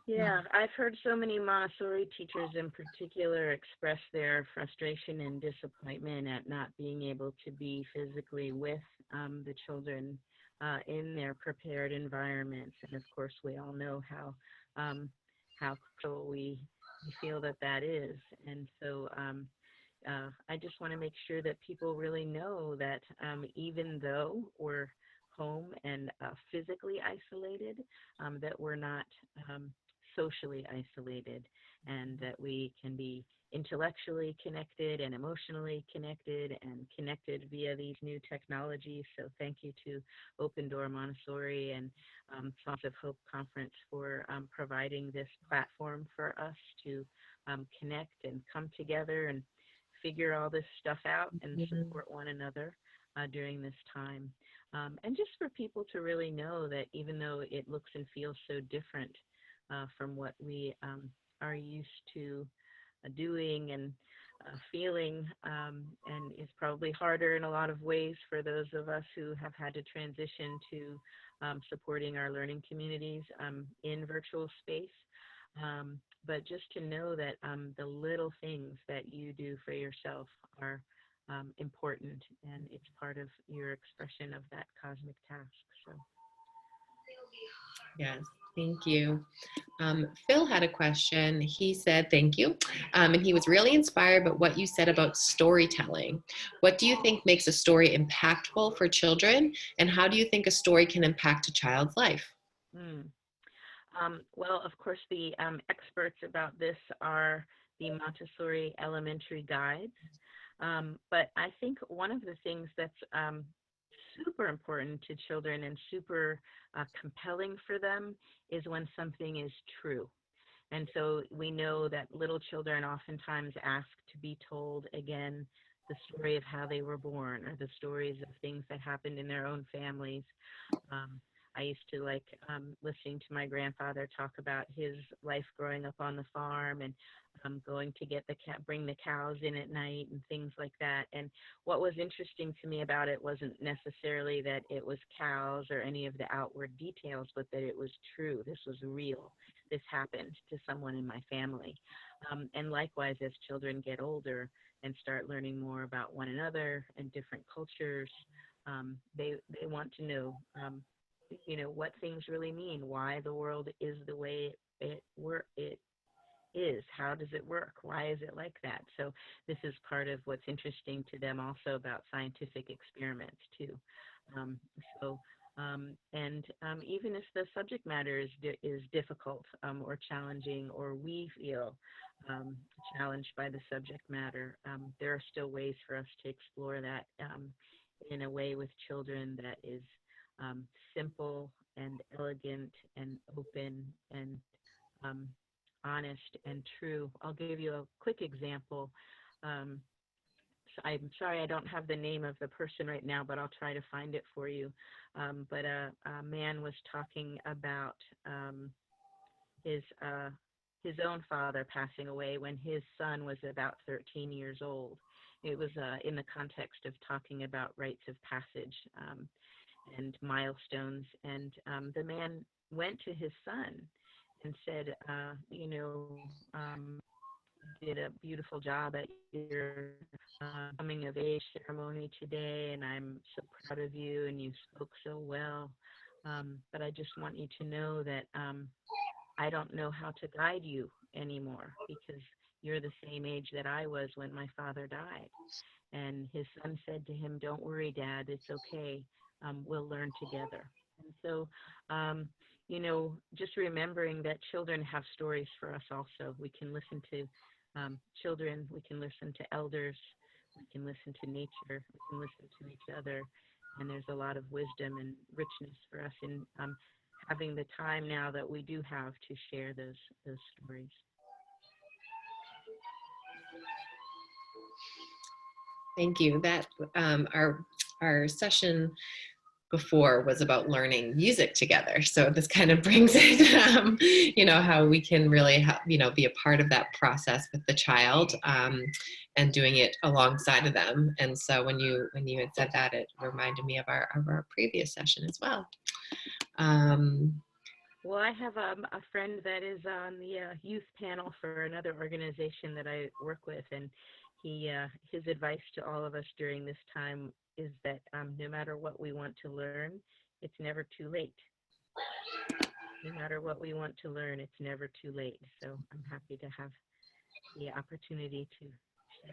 Yeah, I've heard so many Montessori teachers in particular express their frustration and disappointment at not being able to be physically with the children in their prepared environments. And of course, we all know um, how cruel we feel that that is. And so I just want to make sure that people really know that even though we're home and physically isolated, that we're not socially isolated, and that we can be intellectually connected and emotionally connected and connected via these new technologies. So thank you to Open Door Montessori and Songs of Hope Conference for providing this platform for us to connect and come together and figure all this stuff out and support one another during this time. And just for people to really know that even though it looks and feels so different from what we are used to doing and feeling, and is probably harder in a lot of ways for those of us who have had to transition to supporting our learning communities in virtual space. But just to know that the little things that you do for yourself are important, and it's part of your expression of that cosmic task. So. Yes, thank you. Phil had a question. He said, thank you. And he was really inspired by what you said about storytelling. What do you think makes a story impactful for children? And how do you think a story can impact a child's life? Hmm. Well, of course, the experts about this are the Montessori elementary guides. But I think one of the things that's super important to children and super compelling for them is when something is true. And so we know that little children oftentimes ask to be told again the story of how they were born, or the stories of things that happened in their own families. Um, I used to like listening to my grandfather talk about his life growing up on the farm, and going to get bring the cows in at night and things like that. And what was interesting to me about it wasn't necessarily that it was cows or any of the outward details, but that it was true. This was real. This happened to someone in my family. And likewise, as children get older and start learning more about one another and different cultures, they want to know, what things really mean, why the world is the way it is, how does it work, why is it like that. So this is part of what's interesting to them also about scientific experiments too. Um, so and even if the subject matter is difficult or challenging, or we feel challenged by the subject matter, there are still ways for us to explore that in a way with children that is simple and elegant and open and um, honest and true. I'll give you a quick example. Um, so I'm sorry I don't have the name of the person right now, but I'll try to find it for you. But a man was talking about his his own father passing away when his son was about 13 years old. It was in the context of talking about rites of passage and milestones. And the man went to his son and said, you did a beautiful job at your coming of age ceremony today, and I'm so proud of you, and you spoke so well. But I just want you to know that I don't know how to guide you anymore, because you're the same age that I was when my father died. And his son said to him, "Don't worry, Dad, it's okay. We'll learn together." And so, just remembering that children have stories for us also. We can listen to children, we can listen to elders, we can listen to nature, we can listen to each other, and there's a lot of wisdom and richness for us in having the time now that we do have to share those stories. Thank you. That our session before was about learning music together. So this kind of brings it, you know, how we can really help, you know, be a part of that process with the child, and doing it alongside of them. And so when you had said that, it reminded me of our previous session as well. Well, I have a friend that is on the youth panel for another organization that I work with, and his advice to all of us during this time is that no matter what we want to learn, it's never too late. No matter what we want to learn, it's never too late. So I'm happy to have the opportunity to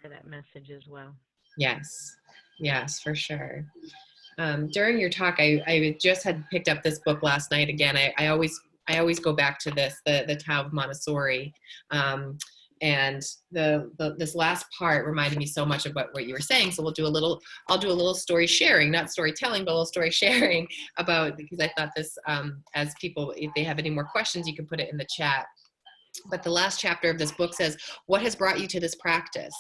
share that message as well. Yes, for sure. During your talk, I just had picked up this book last night again. I always go back to this, the Tao of Montessori. And this last part reminded me so much of what you were saying. So I'll do a little story sharing, not storytelling, but a little story sharing about, because I thought this, as people, if they have any more questions, you can put it in the chat. But the last chapter of this book says, what has brought you to this practice?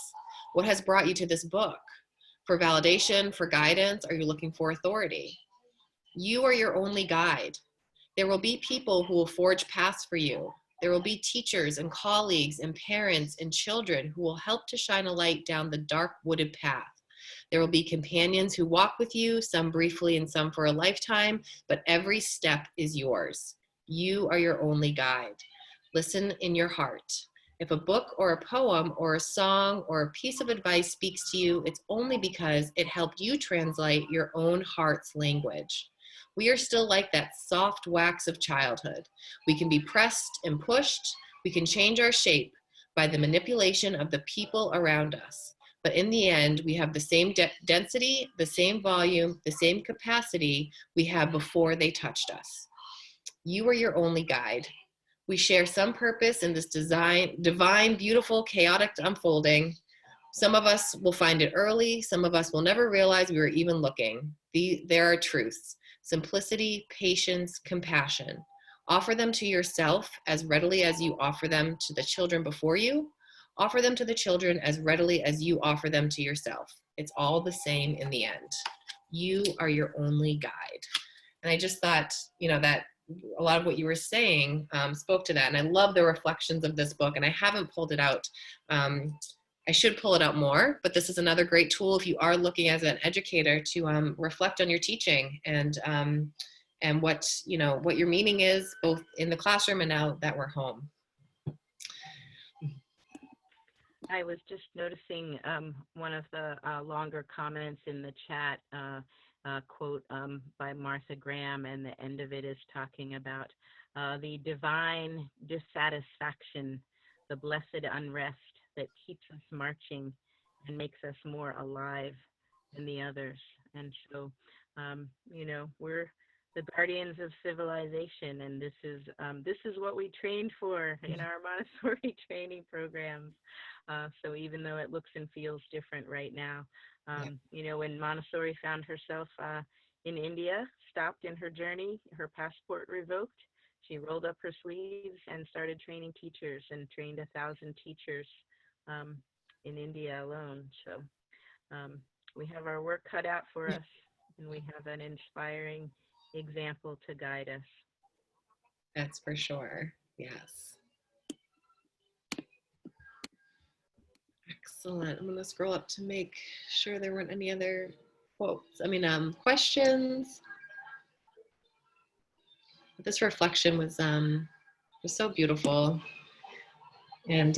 What has brought you to this book? For validation, for guidance? Are you looking for authority? You are your only guide. There will be people who will forge paths for you. There will be teachers and colleagues and parents and children who will help to shine a light down the dark wooded path. There will be companions who walk with you, some briefly and some for a lifetime, but every step is yours. You are your only guide. Listen in your heart. If a book or a poem or a song or a piece of advice speaks to you, it's only because it helped you translate your own heart's language. We are still like that soft wax of childhood. We can be pressed and pushed. We can change our shape by the manipulation of the people around us. But in the end, we have the same density, the same volume, the same capacity we had before they touched us. You are your only guide. We share some purpose in this divine, beautiful, chaotic unfolding. Some of us will find it early. Some of us will never realize we were even looking. There are truths: simplicity, patience, compassion. Offer them to yourself as readily as you offer them to the children before you. Offer them to the children as readily as you offer them to yourself. It's all the same in the end. You are your only guide. And I just thought, you know, that a lot of what you were saying spoke to that. And I love the reflections of this book, and I haven't pulled it out. I should pull it out more, but this is another great tool if you are looking as an educator to reflect on your teaching and what, you know, what your meaning is, both in the classroom and now that we're home. I was just noticing one of the longer comments in the chat, quote by Martha Graham, and the end of it is talking about the divine dissatisfaction, the blessed unrest that keeps us marching and makes us more alive than the others. And so, you know, we're the guardians of civilization, and this is what we trained for in our Montessori training programs. So even though it looks and feels different right now, you know, when Montessori found herself in India, stopped in her journey, her passport revoked, she rolled up her sleeves and started training teachers, and trained 1,000 teachers in India alone. So we have our work cut out for us, and we have an inspiring example to guide us. That's for sure. Yes. Excellent. I'm going to scroll up to make sure there weren't any other quotes. Questions. This reflection was so beautiful, and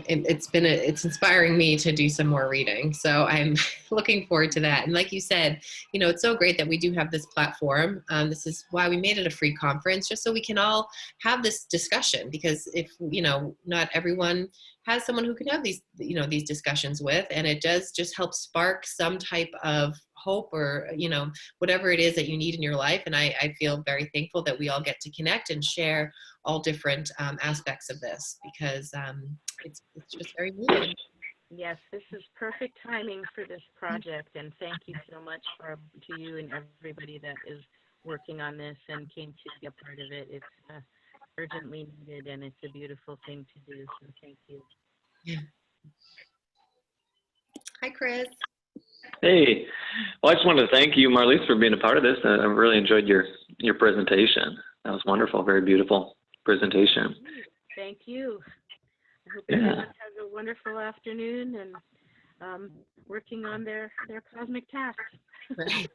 it's inspiring me to do some more reading. So I'm looking forward to that. And like you said, you know, it's so great that we do have this platform. This is why we made it a free conference, just so we can all have this discussion. Because if, you know, not everyone has someone who can have these, you know, these discussions with, and it does just help spark some type of hope, or, you know, whatever it is that you need in your life. And I feel very thankful that we all get to connect and share all different aspects of this, because it's just very needed. Yes, this is perfect timing for this project, and thank you so much to you and everybody that is working on this and came to be a part of it. It's urgently needed, and it's a beautiful thing to do, so thank you. Yeah. Hi, Chris. Hey, well, I just wanted to thank you, Marliese, for being a part of this. I really enjoyed your presentation. That was wonderful, very beautiful presentation. Thank you. I hope Yeah. everyone has a wonderful afternoon and working on their cosmic tasks. Right.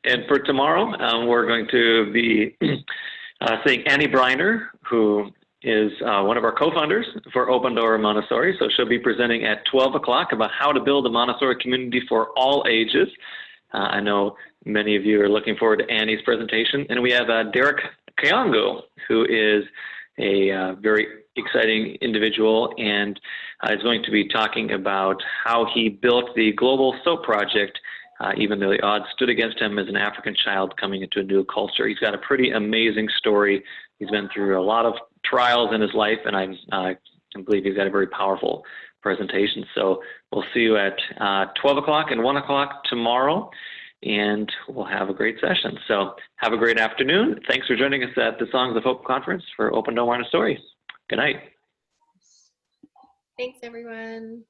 And for tomorrow, we're going to be seeing Annie Briner, who is one of our co-founders for Open Door Montessori. So she'll be presenting at 12 o'clock about how to build a Montessori community for all ages. I know many of you are looking forward to Annie's presentation. And we have Derek Kayongo, who is a very exciting individual, and is going to be talking about how he built the Global Soap Project, even though the odds stood against him as an African child coming into a new culture. He's got a pretty amazing story. He's been through a lot of trials in his life, and I believe he's got a very powerful presentation. So we'll see you at 12 o'clock and 1 o'clock tomorrow, and we'll have a great session. So have a great afternoon. Thanks for joining us at the Songs of Hope Conference for Open Door Montessori. Good night. Thanks, everyone.